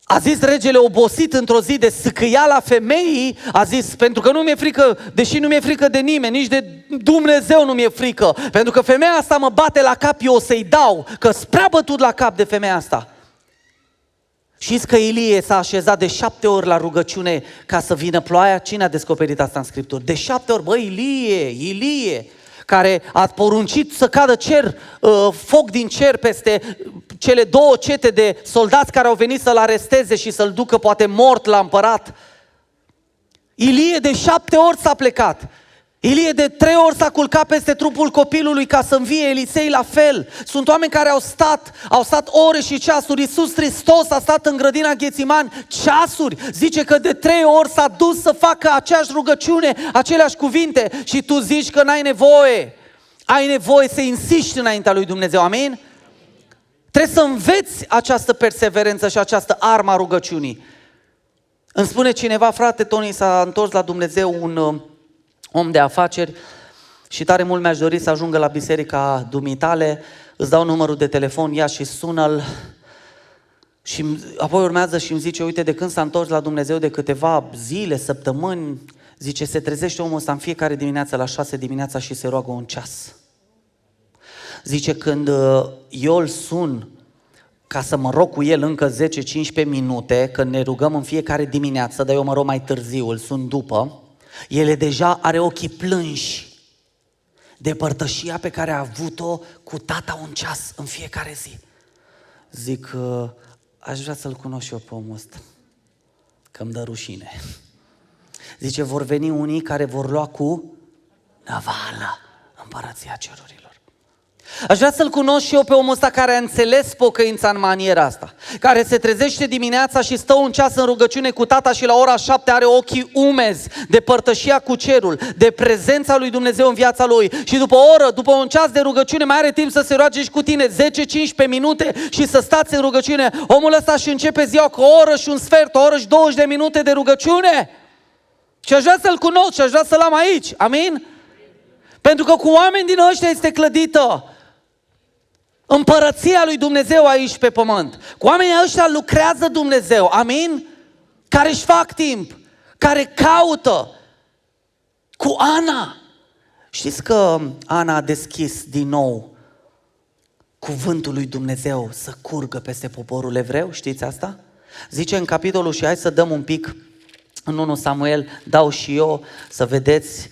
a zis regele obosit într-o zi de săcăiala femeii, a zis: pentru că nu mi-e frică, deși nu mi-e frică de nimeni, nici de Dumnezeu nu mi-e frică, pentru că femeia asta mă bate la cap, eu o să-i dau, că-s prea bătut la cap de femeia asta. Știți că Ilie s-a așezat de 7 ori la rugăciune ca să vină ploaia? Cine a descoperit asta în Scripturi? De 7 ori, Ilie, care a poruncit să cadă foc din cer peste cele 2 cete de soldați care au venit să-l aresteze și să-l ducă poate mort la împărat. Ilie de 7 ori s-a plecat. Ilie de 3 ori s-a culcat peste trupul copilului ca să învie, Elisei la fel. Sunt oameni care au stat ore și ceasuri. Iisus Hristos a stat în grădina Ghețiman ceasuri. Zice că de 3 ori s-a dus să facă aceeași rugăciune, aceleași cuvinte. Și tu zici că n-ai nevoie. Ai nevoie să insiști înaintea lui Dumnezeu. Amin? Trebuie să înveți această perseverență și această armă a rugăciunii. Îmi spune cineva: frate Toni, s-a întors la Dumnezeu un om de afaceri și tare mult mi-aș dori să ajungă la biserica dumitale, îți dau numărul de telefon, ia și sună-l. Și apoi urmează și îmi zice: uite, de când s-a întors la Dumnezeu, de câteva zile, săptămâni, zice, se trezește omul ăsta în fiecare dimineață la 6 dimineața și se roagă un ceas. Zice, când eu îl sun ca să mă rog cu el încă 10-15 minute, când ne rugăm în fiecare dimineață, dar eu mă rog mai târziu, îl sun după, el deja are ochii plânși de părtășia pe care a avut-o cu tata un ceas în fiecare zi. Zic, aș vrea să-l cunosc și eu pe omul ăsta, că îmi dă rușine. Zice, vor veni unii care vor lua cu năvală împărăția cerurilor. Aș vrea să-l cunosc și eu pe omul ăsta care a înțeles pocăința în maniera asta, care se trezește dimineața și stă un ceas în rugăciune cu tata și la ora 7 are ochii umezi de părtășia cu cerul, de prezența lui Dumnezeu în viața lui și după o oră, după un ceas de rugăciune mai are timp să se roage și cu tine 10-15 minute și să stați în rugăciune. Omul ăsta și începe ziua cu o oră și un sfert, o oră și 20 de minute de rugăciune. Și aș vrea să-l cunosc și aș vrea să-l am aici. Amin? Pentru că cu oameni din ăștia este clădită împărăția lui Dumnezeu aici pe pământ. Cu oamenii ăștia lucrează Dumnezeu. Amin? Care își fac timp, care caută. Cu Ana. Știți că Ana a deschis din nou cuvântul lui Dumnezeu să curgă peste poporul evreu? Știți asta? Zice în capitolul, și hai să dăm un pic în 1 Samuel, dau și eu să vedeți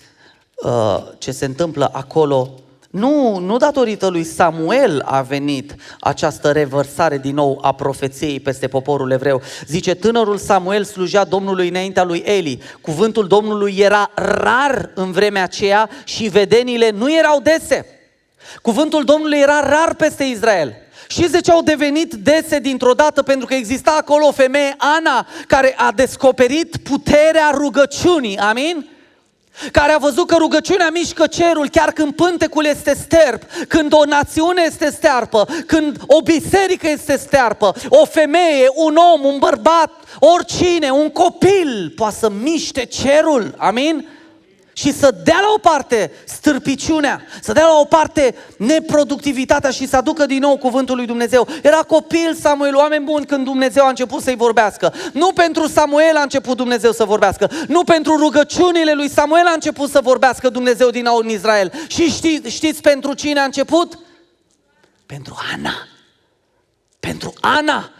ce se întâmplă acolo. Nu datorită lui Samuel a venit această revărsare din nou a profeției peste poporul evreu. Zice, tânărul Samuel slujea Domnului înaintea lui Eli. Cuvântul Domnului era rar în vremea aceea și vedenile nu erau dese. Cuvântul Domnului era rar peste Israel. Știți de ce au devenit dese dintr-o dată? Pentru că exista acolo o femeie, Ana, care a descoperit puterea rugăciunii. Amin? Care a văzut că rugăciunea mișcă cerul chiar când pântecul este sterp, când o națiune este stearpă, când o biserică este stearpă, o femeie, un om, un bărbat, oricine, un copil poate să miște cerul. Amin? Și să dea la o parte stârpiciunea, să dea la o parte neproductivitatea și să aducă din nou cuvântul lui Dumnezeu. Era copil Samuel, oameni buni, când Dumnezeu a început să-i vorbească. Nu pentru Samuel a început Dumnezeu să vorbească, nu pentru rugăciunile lui Samuel a început să vorbească Dumnezeu din nou în Israel. Și știți pentru cine a început? Pentru Ana. Pentru Ana.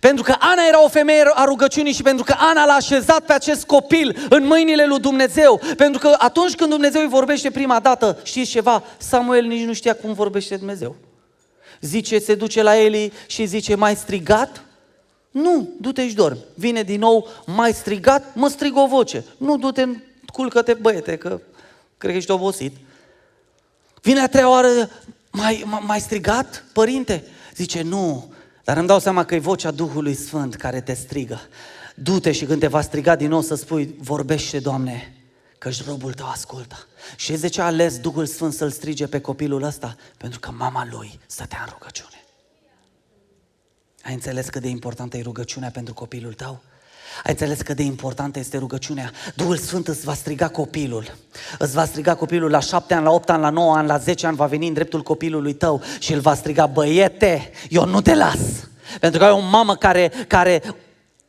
Pentru că Ana era o femeie a rugăciunii și pentru că Ana l-a așezat pe acest copil în mâinile lui Dumnezeu. Pentru că atunci când Dumnezeu îi vorbește prima dată, știți ceva? Samuel nici nu știa cum vorbește Dumnezeu. Zice, se duce la Eli și zice, m-ai strigat? Nu, du-te și dormi. Vine din nou, m-ai strigat? Mă strigă o voce. Nu, du-te, culcă-te băiete, că cred că ești obosit. Vine a treia oară, m-ai strigat, părinte? Zice, nu. Dar îmi dau seama că e vocea Duhului Sfânt care te strigă. Du-te și când te va striga din nou să spui, vorbește, Doamne, că-și robul tău ascultă. Și de ce a ales Duhul Sfânt să-l strige pe copilul ăsta? Pentru că mama lui stătea în rugăciune. Ai înțeles cât de importantă e rugăciunea pentru copilul tău? Ai înțeles cât de importantă este rugăciunea? Duhul Sfânt îți va striga copilul. Îți va striga copilul la 7 ani, la 8 ani, la 9 ani, la 10 ani va veni în dreptul copilului tău și îl va striga, băiete, eu nu te las. Pentru că ai o mamă care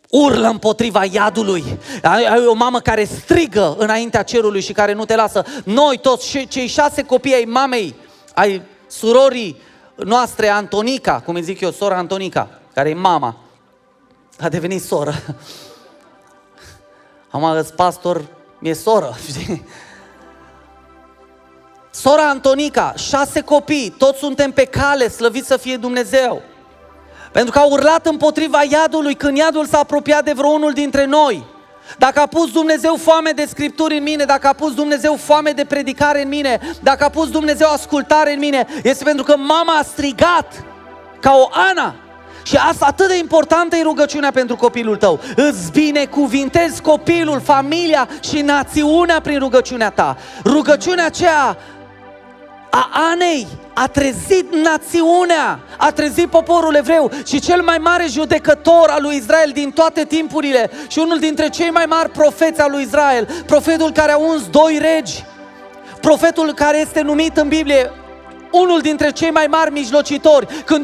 urlă împotriva iadului. Ai o mamă care strigă înaintea cerului și care nu te lasă. Noi toți, cei 6 copii ai mamei, ai surorii noastre, Antonica, cum îi zic eu, sora Antonica, care e mama, a devenit soră. Am pastor, e soră, știi? Sora Antonica, 6 copii, toți suntem pe cale, slăvit să fie Dumnezeu. Pentru că au urlat împotriva iadului când iadul s-a apropiat de vreunul dintre noi. Dacă a pus Dumnezeu foame de scripturi în mine, dacă a pus Dumnezeu foame de predicare în mine, dacă a pus Dumnezeu ascultare în mine, este pentru că mama a strigat ca o Ana. Și asta atât de importantă e rugăciunea pentru copilul tău. Îți binecuvintezi copilul, familia și națiunea prin rugăciunea ta. Rugăciunea aceea a Anei a trezit națiunea, a trezit poporul evreu și cel mai mare judecător al lui Israel din toate timpurile și unul dintre cei mai mari profeți al lui Israel, profetul care a uns 2 regi, profetul care este numit în Biblie unul dintre cei mai mari mijlocitori. Când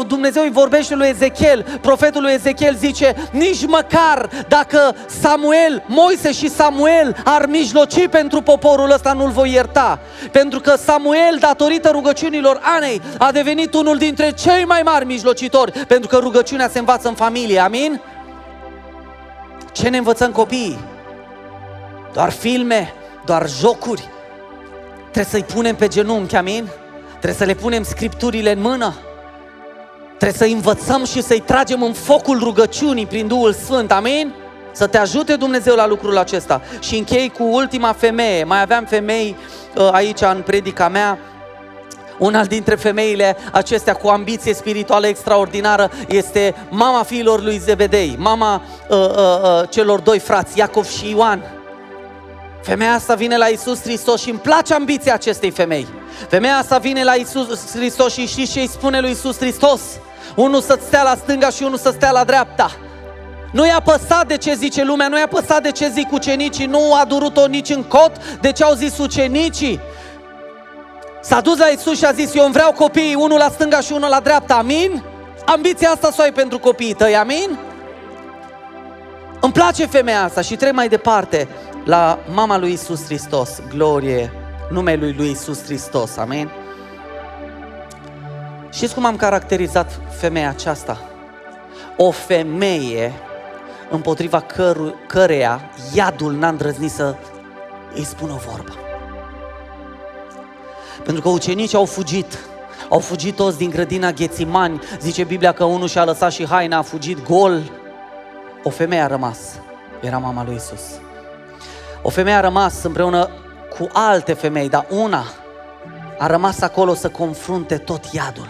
Dumnezeu îi vorbește lui Ezechiel, profetul lui Ezechiel zice, nici măcar dacă Moise și Samuel ar mijloci pentru poporul ăsta, nu-l voi ierta. Pentru că Samuel, datorită rugăciunilor Anei, a devenit unul dintre cei mai mari mijlocitori, pentru că rugăciunea se învață în familie, amin? Ce ne învățăm copiii? Doar filme, doar jocuri? Trebuie să-i punem pe genunchi, amin? Trebuie să le punem scripturile în mână? Trebuie să-i învățăm și să-i tragem în focul rugăciunii prin Duhul Sfânt, amin? Să te ajute Dumnezeu la lucrul acesta. Și închei cu ultima femeie. Mai aveam femei aici în predica mea. Una dintre femeile acestea cu ambiție spirituală extraordinară este mama fiilor lui Zebedei, mama celor doi frați, Iacov și Ioan. Femeia asta vine la Iisus Hristos și îmi place ambiția acestei femei. Femeia asta vine la Iisus Hristos și știți ce îi spune lui Iisus Hristos? Unul să stea la stânga și unul să stea la dreapta. Nu i-a păsat de ce zice lumea, nu i-a păsat de ce zic ucenicii, nu a durut-o nici în cot de ce au zis ucenicii. S-a dus la Iisus și a zis, eu îmi vreau copiii, unul la stânga și unul la dreapta, amin? Ambiția asta să o ai pentru copiii tăi, amin? Îmi place femeia asta și trec mai departe la mama lui Iisus Hristos, glorie numelui lui Iisus Hristos, amin? Știți cum am caracterizat femeia aceasta? O femeie împotriva căreia iadul n-a îndrăznit să îi spună vorbă. Pentru că ucenicii au fugit toți din grădina Ghețimani, zice Biblia că unul și-a lăsat și haina, a fugit gol. O femeie a rămas, era mama lui Iisus. O femeie a rămas împreună cu alte femei, dar una a rămas acolo să confrunte tot iadul.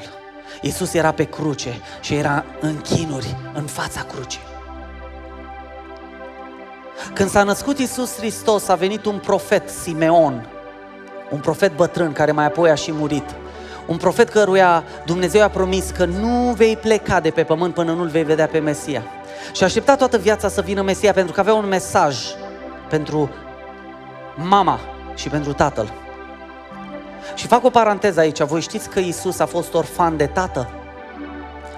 Iisus era pe cruce și era în chinuri în fața crucii. Când s-a născut Iisus Hristos, a venit un profet, Simeon, un profet bătrân care mai apoi a și murit. Un profet căruia Dumnezeu a promis că nu vei pleca de pe pământ până nu-L vei vedea pe Mesia. Și a așteptat toată viața să vină Mesia pentru că avea un mesaj pentru mama și pentru tatăl. Și fac o paranteză aici, voi știți că Iisus a fost orfan de tată?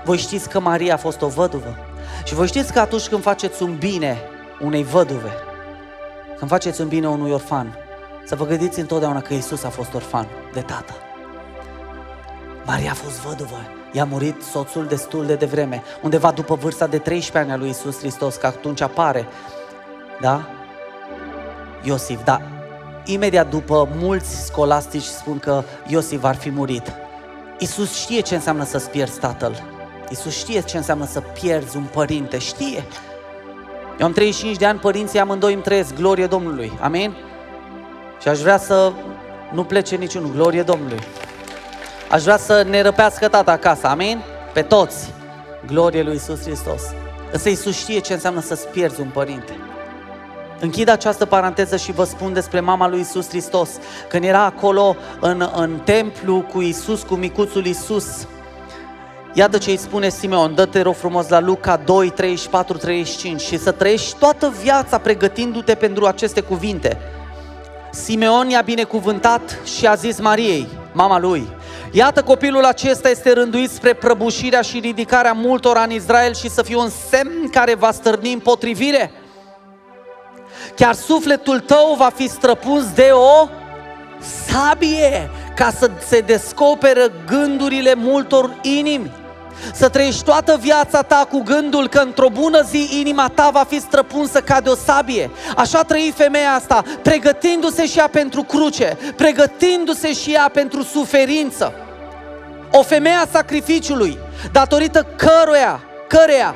Voi știți că Maria a fost o văduvă? Și voi știți că atunci când faceți un bine unei văduve, când faceți un bine unui orfan, să vă gândiți întotdeauna că Iisus a fost orfan de tată. Maria a fost văduvă, i-a murit soțul destul de devreme, undeva după vârsta de 13 ani a lui Iisus Hristos, că atunci apare, da? Iosif, da. Imediat după, mulți scolastici spun că Iosif ar fi murit. Iisus știe ce înseamnă să-ți pierzi tatăl. Iisus știe ce înseamnă să pierzi un părinte, știe. Eu am 35 de ani, părinții amândoi îmi trăiesc, glorie Domnului, amin? Și aș vrea să nu plece niciunul, glorie Domnului. Aș vrea să ne răpească tata acasă, amin? Pe toți, glorie lui Iisus Hristos. Însă Iisus știe ce înseamnă să-ți pierzi un părinte. Închid această paranteză și vă spun despre mama lui Iisus Hristos. Când era acolo în templu cu Iisus, cu micuțul Iisus, iată ce îi spune Simeon, dă-te rog frumos la Luca 2, 34, 35 și să trăiești toată viața pregătindu-te pentru aceste cuvinte. Simeon i-a binecuvântat și a zis Mariei, mama lui, iată copilul acesta este rânduit spre prăbușirea și ridicarea multora în Israel și să fie un semn care va stârni împotrivire. Chiar sufletul tău va fi străpuns de o sabie ca să se descoperă gândurile multor inimi. Să trăiești toată viața ta cu gândul că într-o bună zi inima ta va fi străpunsă ca de o sabie. Așa trăi femeia asta, pregătindu-se și ea pentru cruce, pregătindu-se și ea pentru suferință. O femeie a sacrificiului, datorită căreia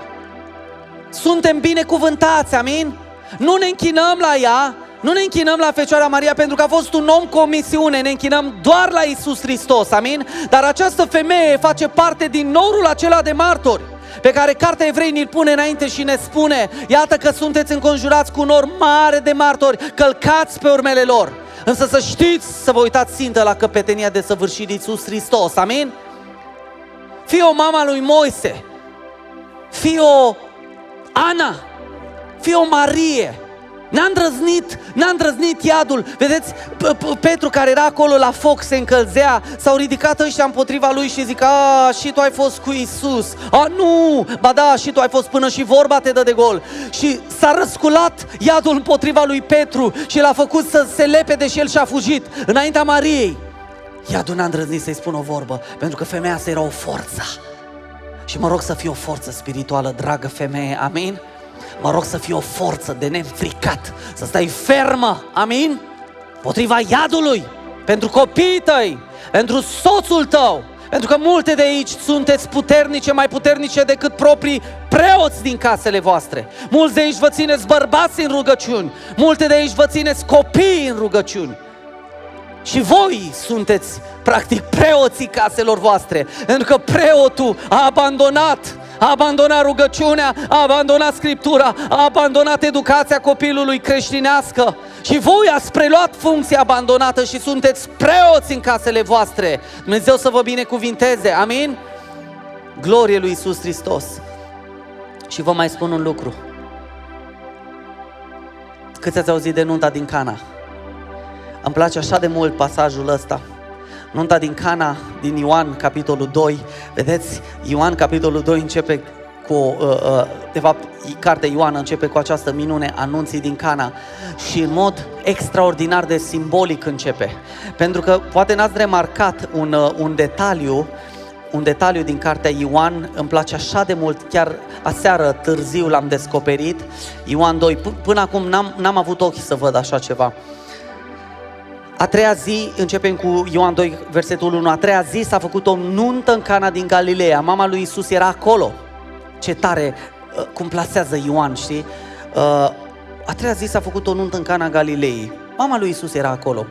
suntem binecuvântați, amin? Nu ne închinăm la ea, nu ne închinăm la Fecioara Maria pentru că a fost un om cu o misiune, ne închinăm doar la Iisus Hristos, amin? Dar această femeie face parte din norul acela de martori pe care Cartea Evrei ne-l pune înainte și ne spune, iată că sunteți înconjurați cu un nor mare de martori, călcați pe urmele lor. Însă să știți, să vă uitați țintă la căpetenia desăvârșită de Iisus Hristos, amin? Fii o mama lui Moise, fii o Ana, fii o Marie, N-a îndrăznit iadul. Vedeți, Petru care era acolo la foc, se încălzea, s-au ridicat ăștia împotriva lui și zic: și tu ai fost cu Iisus. Nu, ba da, și tu ai fost, până și vorba te dă de gol. Și s-a răsculat iadul împotriva lui Petru și l-a făcut să se lepede și el și-a fugit înaintea Mariei. Iadul n-a îndrăznit să-i spună o vorbă, pentru că femeia asta era o forță. Și mă rog să fie o forță spirituală, dragă femeie, amin? Mă rog să fie o forță de neînfricat, să stai fermă, amin? Potriva iadului, pentru copiii tăi, pentru soțul tău, pentru că multe de aici sunteți puternice, mai puternice decât proprii preoți din casele voastre. Mulți de aici vă țineți bărbați în rugăciuni, multe de aici vă țineți copii în rugăciuni. Și voi sunteți practic preoții caselor voastre, pentru că preotul a abandonat rugăciunea, a abandonat Scriptura, a abandonat educația copilului creștinească și voi ați preluat funcția abandonată și sunteți preoți în casele voastre. Dumnezeu să vă binecuvinteze, amin? Glorie lui Iisus Hristos. Și vă mai spun un lucru. Câți ați auzit de nunta din Cana? Îmi place așa de mult pasajul ăsta. Nunta din Cana, din Ioan, capitolul 2. Vedeți, Ioan, capitolul 2 începe cu, de fapt, cartea Ioan începe cu această minune a nunții din Cana și în mod extraordinar de simbolic începe. Pentru că poate n-ați remarcat un detaliu din cartea Ioan, îmi place așa de mult, chiar aseară târziu l-am descoperit, Ioan 2, până acum n-am avut ochi să văd așa ceva. A treia zi, începem cu Ioan 2, versetul 1, a treia zi s-a făcut o nuntă în Cana din Galileea, mama lui Iisus era acolo. Ce tare cum plasează Ioan, știi? A treia zi s-a făcut o nuntă în Cana Galilei, mama lui Iisus era acolo.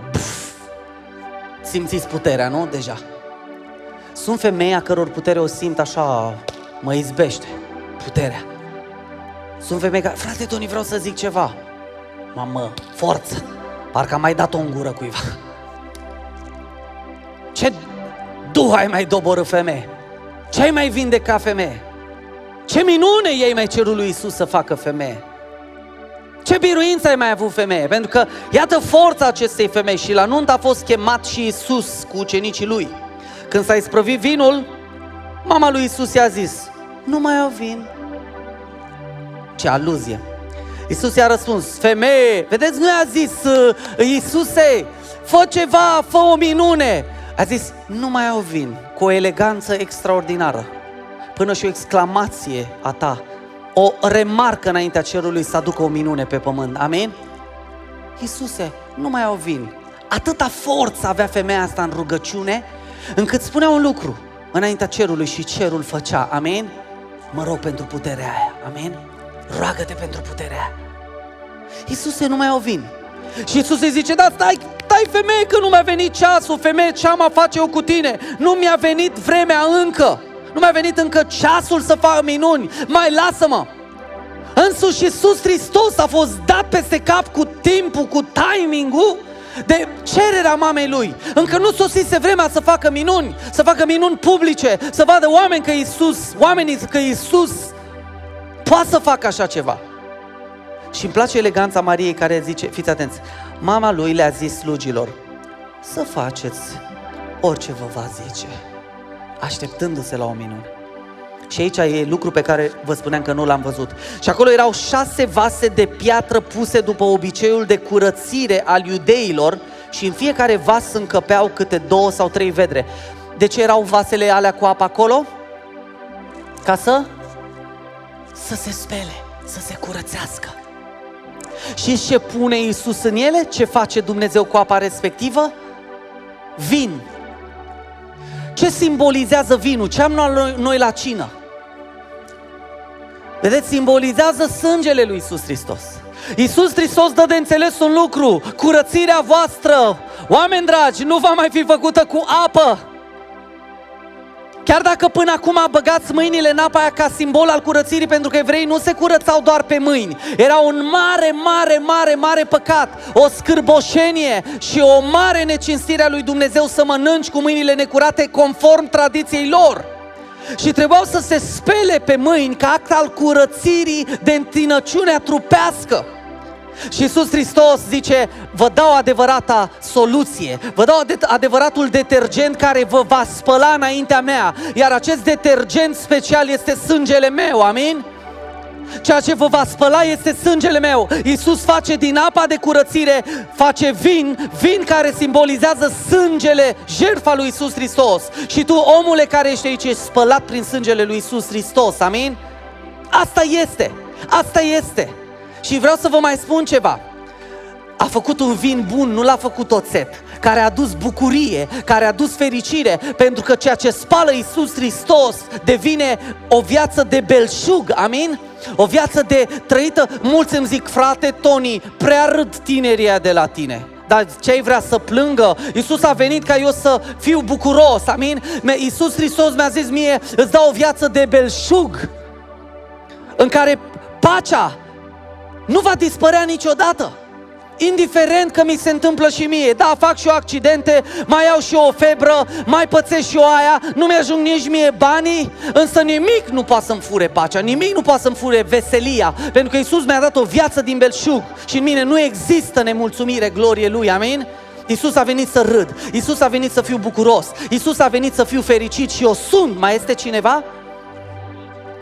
Simțiți puterea, nu? Deja. Sunt femei a căror putere o simt așa, mă izbește, puterea. Sunt femei care, frate Toni, vreau să zic ceva. Mamă, forță. Parcă am mai dat-o în gură cuiva. Ce duh ai mai doborât, femeie? Ce ai mai vindecat, femeie? Ce minune ei mai cerut lui Iisus să facă, femeie? Ce biruință ai mai avut, femeie? Pentru că iată forța acestei femei. Și la nuntă a fost chemat și Iisus cu ucenicii lui. Când s-a isprăvit vinul, mama lui Iisus i-a zis: nu mai au vin. Ce aluzie! Iisus i-a răspuns: femeie, vedeți, nu i-a zis Iisuse, fă ceva, fă o minune. A zis: nu mai au vin, cu o eleganță extraordinară. Până și o exclamație a ta, o remarcă înaintea cerului să aducă o minune pe pământ. Amin? Iisuse, nu mai au vin. Atâta forță avea femeia asta în rugăciune, încât spunea un lucru înaintea cerului și cerul făcea. Amin? Mă rog pentru puterea aia. Amin? Roagă-te pentru puterea aia. Iisuse, nu mai au vin. Și Iisus îi zice: da, stai femeie, că nu mi-a venit ceasul. Femeie, ce am a face eu cu tine? Nu mi-a venit vremea încă. Nu mi-a venit încă ceasul să fac minuni. Mai lasă-mă. Însuși Iisus Hristos a fost dat peste cap cu timpul, cu timing-ul de cererea mamei lui. Încă nu sosise vremea să facă minuni, să facă minuni publice, să vadă oamenii că Iisus poate să facă așa ceva. Și îmi place eleganța Mariei care zice, fiți atenți, mama lui le-a zis slugilor: să faceți orice vă va zice, așteptându-se la o minune. Și aici e lucru pe care vă spuneam că nu l-am văzut. Și acolo erau 6 vase de piatră puse după obiceiul de curățire al iudeilor și în fiecare vas încăpeau câte 2 sau 3 vedre. De ce erau vasele alea cu apă acolo? Ca să se spele, să se curățească. Și ce pune Iisus în ele? Ce face Dumnezeu cu apa respectivă? Vin. Ce simbolizează vinul? Ce am noi la cină? Vedeți, simbolizează sângele lui Iisus Hristos. Iisus Hristos dă de înțeles un lucru: curățirea voastră, oameni dragi, nu va mai fi făcută cu apă. Chiar dacă până acum băgați mâinile în apa aia ca simbol al curățirii, pentru că evreii nu se curățau doar pe mâini. Era un mare păcat, o scârboșenie și o mare necinstire a lui Dumnezeu să mănânci cu mâinile necurate conform tradiției lor. Și trebuiau să se spele pe mâini ca act al curățirii de întinăciunea trupească. Și Iisus Hristos zice, vă dau adevărata soluție, vă dau adevăratul detergent care vă va spăla înaintea mea, iar acest detergent special este sângele meu, amin? Ceea ce vă va spăla este sângele meu. Iisus face din apa de curățire, face vin care simbolizează sângele, jertfa lui Iisus Hristos. Și tu, omule care ești aici, ești spălat prin sângele lui Iisus Hristos, amin? Asta este. Și vreau să vă mai spun ceva. A făcut un vin bun, nu l-a făcut oțet, care a adus bucurie, care a adus fericire, pentru că ceea ce spală Iisus Hristos devine o viață de belșug, amin? O viață de trăită. Mulți îmi zic, frate Toni, prea râd tinerii de la tine. Dar ce ai vrea să plângă? Iisus a venit ca eu să fiu bucuros, amin? Iisus Hristos mi-a zis mie, îți dau o viață de belșug, în care pacea nu va dispărea niciodată. Indiferent că mi se întâmplă și mie, da, fac și eu accidente, mai iau și eu o febră, mai pățesc și eu aia, nu mi-ajung nici mie banii, însă nimic nu poate să-mi fure pacea, nimic nu poate să-mi fure veselia, pentru că Iisus mi-a dat o viață din belșug și în mine nu există nemulțumire, glorie Lui, amin? Iisus a venit să râd, Iisus a venit să fiu bucuros, Iisus a venit să fiu fericit și eu sunt. Mai este cineva?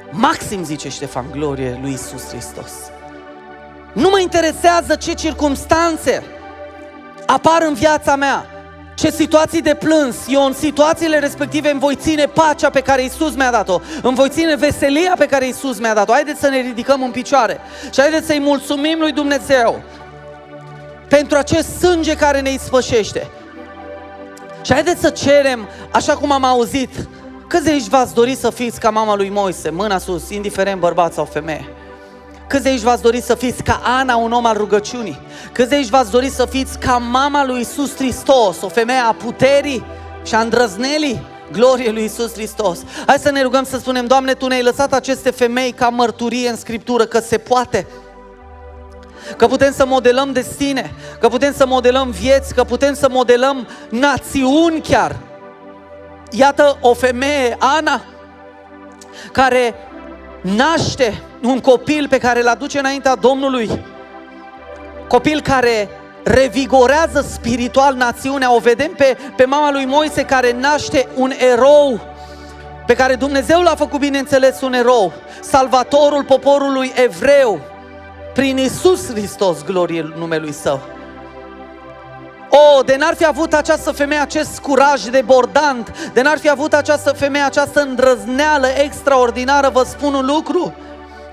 Maxim, zice Ștefan, glorie lui Iisus Hristos. Nu mă interesează ce circumstanțe apar în viața mea, ce situații de plâns. Eu în situațiile respective îmi voi ține pacea pe care Iisus mi-a dat-o, îmi voi ține veselia pe care Iisus mi-a dat-o. Haideți să ne ridicăm în picioare și haideți să-i mulțumim lui Dumnezeu pentru acest sânge care ne ispășește. Și haideți să cerem, așa cum am auzit, câți de aici v-ați dori să fiți ca mama lui Moise? Mâna sus, indiferent bărbat sau femeie. Câți de aici v-ați dori să fiți ca Ana, un om al rugăciunii? Câți de aici v-ați dori să fiți ca mama lui Iisus Hristos, o femeie a puterii și a îndrăznelii? Glorie lui Iisus Hristos! Hai să ne rugăm să spunem, Doamne, Tu ne-ai lăsat aceste femei ca mărturie în Scriptură că se poate, că putem să modelăm destine, că putem să modelăm vieți, că putem să modelăm națiuni chiar. Iată o femeie, Ana, care naște un copil pe care îl aduce înaintea Domnului, copil care revigorează spiritual națiunea. O vedem pe mama lui Moise care naște un erou, pe care Dumnezeu l-a făcut, bineînțeles, un erou, salvatorul poporului evreu, prin Iisus Hristos, glorie numelui Său. De n-ar fi avut această femeie acest curaj debordant, de n-ar fi avut această femeie această îndrăzneală extraordinară, vă spun un lucru,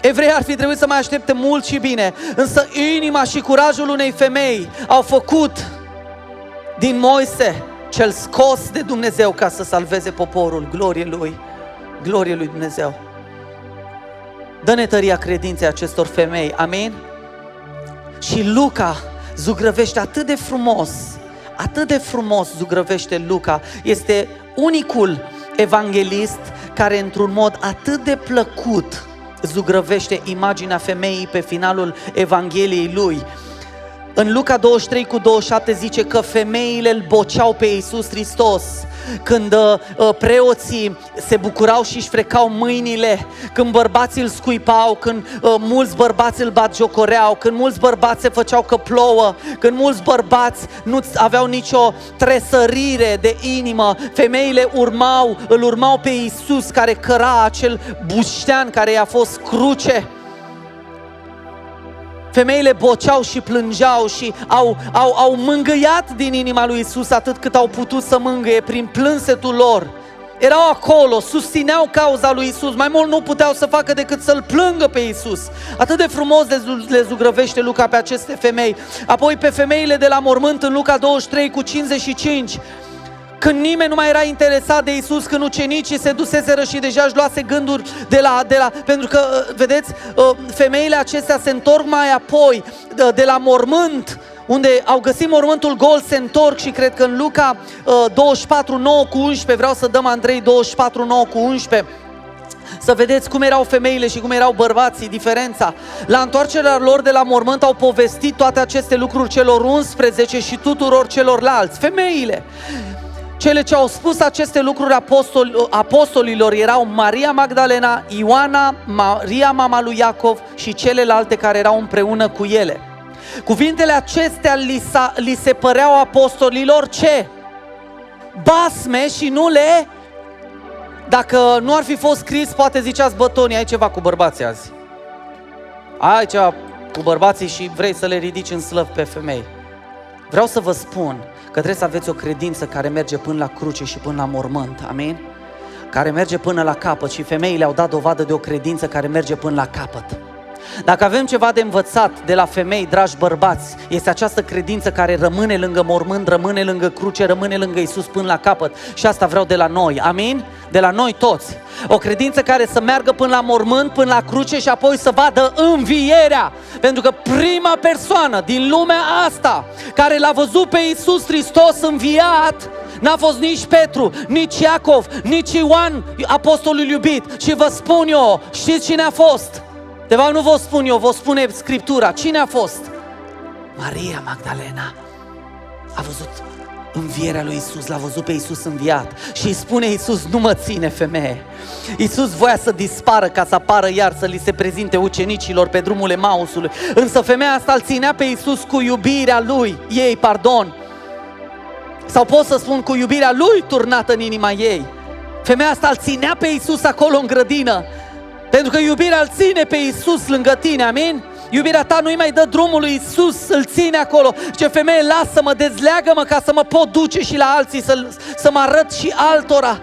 evreii ar fi trebuit să mai aștepte mult și bine, însă inima și curajul unei femei au făcut din Moise cel scos de Dumnezeu ca să salveze poporul. Glorie lui Dumnezeu. Dă-ne tăria credinței acestor femei, amin? Și Luca zugrăvește atât de frumos zugrăvește Luca. Este unicul evanghelist care într-un mod atât de plăcut zugrăvește imaginea femeii pe finalul Evangheliei lui. În Luca 23:27 zice că femeile îl boceau pe Iisus Hristos, când preoții se bucurau și își frecau mâinile, când bărbații îl scuipau, când mulți bărbați îl batjocoreau, când mulți bărbați se făceau că plouă, când mulți bărbați nu aveau nicio tresărire de inimă, femeile îl urmau pe Iisus care căra acel buștean care i-a fost cruce. Femeile boceau și plângeau și au mângâiat din inima lui Iisus atât cât au putut să mângâie prin plânsetul lor. Erau acolo, susțineau cauza lui Iisus, mai mult nu puteau să facă decât să-L plângă pe Iisus. Atât de frumos le zugrăvește Luca pe aceste femei. Apoi pe femeile de la mormânt în Luca 23:55. Când nimeni nu mai era interesat de Iisus, când ucenicii se duseseră și deja își luase gânduri pentru că, vedeți, femeile acestea se întorc mai apoi de la mormânt, unde au găsit mormântul gol, se întorc și cred că în Luca 24:9-11, vreau să dăm Andrei 24:9-11, să vedeți cum erau femeile și cum erau bărbații, diferența. La întoarcerea lor de la mormânt au povestit toate aceste lucruri celor 11 și tuturor celorlalți. Femeile, cele ce au spus aceste lucruri apostolilor erau Maria Magdalena, Ioana, Maria mama lui Iacov și celelalte care erau împreună cu ele. Cuvintele acestea li se păreau apostolilor ce? Basme și nu le... Dacă nu ar fi fost scris, poate ziceați, bă, Toni, ai ceva cu bărbații azi. Ai ceva cu bărbații și vrei să le ridici în slăv pe femei. Vreau să vă spun că trebuie să aveți o credință care merge până la cruce și până la mormânt, amin? Care merge până la capăt și femeile au dat dovadă de o credință care merge până la capăt. Dacă avem ceva de învățat de la femei, dragi bărbați, este această credință care rămâne lângă mormânt, rămâne lângă cruce, rămâne lângă Iisus până la capăt. Și asta vreau de la noi, amin? De la noi toți. O credință care să meargă până la mormânt, până la cruce și apoi să vadă învierea. Pentru că prima persoană din lumea asta care l-a văzut pe Iisus Hristos înviat n-a fost nici Petru, nici Iacov, nici Ioan, apostolul iubit. Și vă spun eu, știți cine a fost? De fapt nu vă spun eu, vă spune Scriptura. Cine a fost? Maria Magdalena. A văzut învierea lui Iisus, l-a văzut pe Iisus înviat. Și îi spune Iisus, nu mă ține, femeie. Iisus voia să dispară ca să apară iar, să li se prezinte ucenicilor pe drumul Emausului. Însă femeia asta îl ținea pe Iisus cu iubirea lui, ei, pardon. Sau pot să spun cu iubirea lui turnată în inima ei. Femeia asta îl ținea pe Iisus acolo în grădină. Pentru că iubirea îl ține pe Iisus lângă tine, amin? Iubirea ta nu-i mai dă drumul lui Iisus, îl ține acolo. Ce femeie, lasă-mă, dezleagă-mă ca să mă pot duce și la alții, să mă arăt și altora.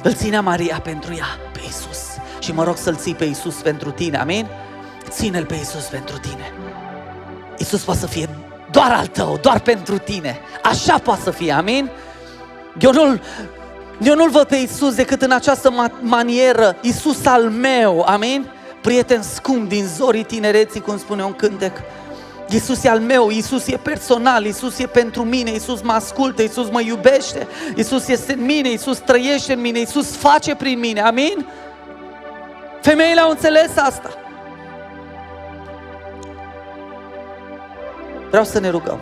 Îl ținea Maria pentru ea, pe Iisus. Și mă rog să-l ții pe Iisus pentru tine, amin? Ține-l pe Iisus pentru tine. Iisus poate să fie doar al tău, doar pentru tine. Așa poate să fie, amin? Eu nu-L văd pe Iisus decât în această manieră, Iisus al meu, amin? Prieten scump din zorii tinereții, cum spune un cântec. Iisus e al meu, Iisus e personal, Iisus e pentru mine, Iisus mă ascultă, Iisus mă iubește, Iisus este în mine, Iisus trăiește în mine, Iisus face prin mine, amin? Femeile au înțeles asta. Vreau să ne rugăm.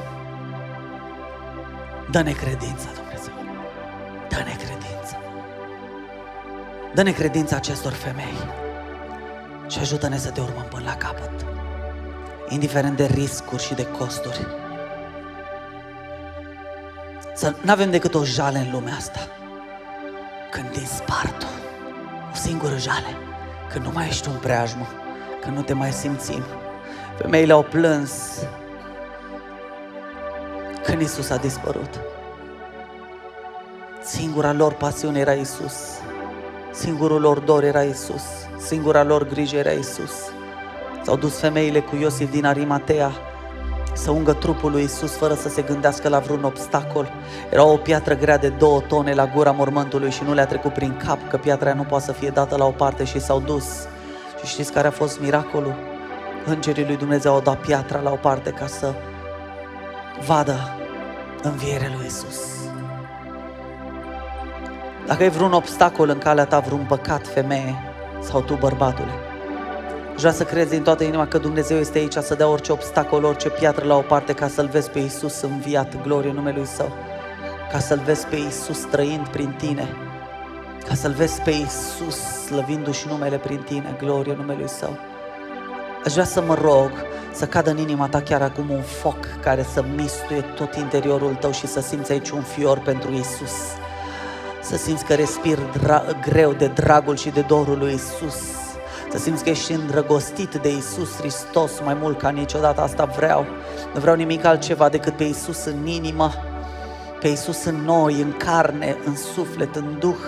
Dă-ne credință, Dumnezeu. Dă-ne credință. Dă-ne credința acestor femei și ajută-ne să te urmăm până la capăt, indiferent de riscuri și de costuri. Să nu avem decât o jale în lumea asta, când dispar tu, o singură jale, când nu mai ești un preajmă, când nu te mai simțim. Femeile au plâns când Iisus a dispărut. Singura lor pasiune era Iisus. Singurul lor dor era Iisus, singura lor grijă era Iisus. S-au dus femeile cu Iosif din Arimatea să ungă trupul lui Iisus fără să se gândească la vreun obstacol. Era o piatră grea de 2 tone la gura mormântului și nu le-a trecut prin cap că piatra nu poate să fie dată la o parte și s-au dus. Și știți care a fost miracolul? Îngerii lui Dumnezeu au dat piatra la o parte ca să vadă învierea lui Iisus. Dacă ai vreun obstacol în calea ta, vreun păcat, femeie, sau tu, bărbatule, vreau să crezi din toată inima că Dumnezeu este aici să dea orice obstacol, orice piatră la o parte ca să-L vezi pe Iisus înviat, glorie numelui Său, ca să-L vezi pe Iisus trăind prin tine, ca să-L vezi pe Iisus slăvindu-și numele prin tine, glorie numelui Său. Aș vrea să mă rog să cadă în inima ta chiar acum un foc care să mistuie tot interiorul tău și să simți aici un fior pentru Iisus. Să simți că respiri greu de dragul și de dorul lui Iisus. Să simți că ești îndrăgostit de Iisus Hristos mai mult ca niciodată. Asta vreau. Nu vreau nimic altceva decât pe Iisus în inimă, pe Iisus în noi, în carne, în suflet, în duh.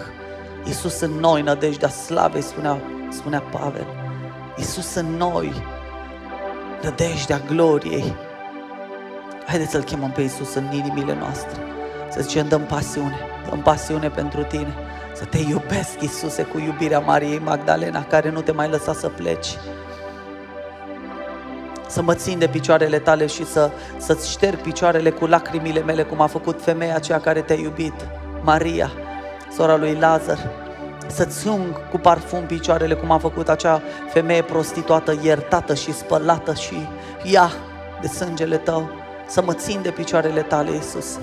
Iisus în noi, nădejdea slavei, spunea Pavel. Iisus în noi, nădejdea gloriei. Haideți să-L chemăm pe Iisus în inimile noastre. Să zicem, dăm pasiune pentru tine. Să te iubesc, Iisuse, cu iubirea Mariei Magdalena, care nu te mai lăsa să pleci. Să mă țin de picioarele tale și să-ți șterg picioarele cu lacrimile mele, cum a făcut femeia aceea care te-a iubit, Maria, sora lui Lazar. Să-ți ung cu parfum picioarele, cum a făcut acea femeie prostituată, iertată și spălată și ea de sângele tău. Să mă țin de picioarele tale, Iisus.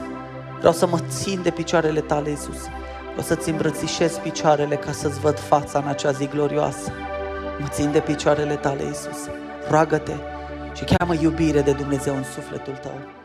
Vreau să mă țin de picioarele tale, Iisus. Vreau să-ți îmbrățișez picioarele ca să-ți văd fața în acea zi glorioasă. Mă țin de picioarele tale, Iisus. Roagă-te și cheamă iubire de Dumnezeu în sufletul tău.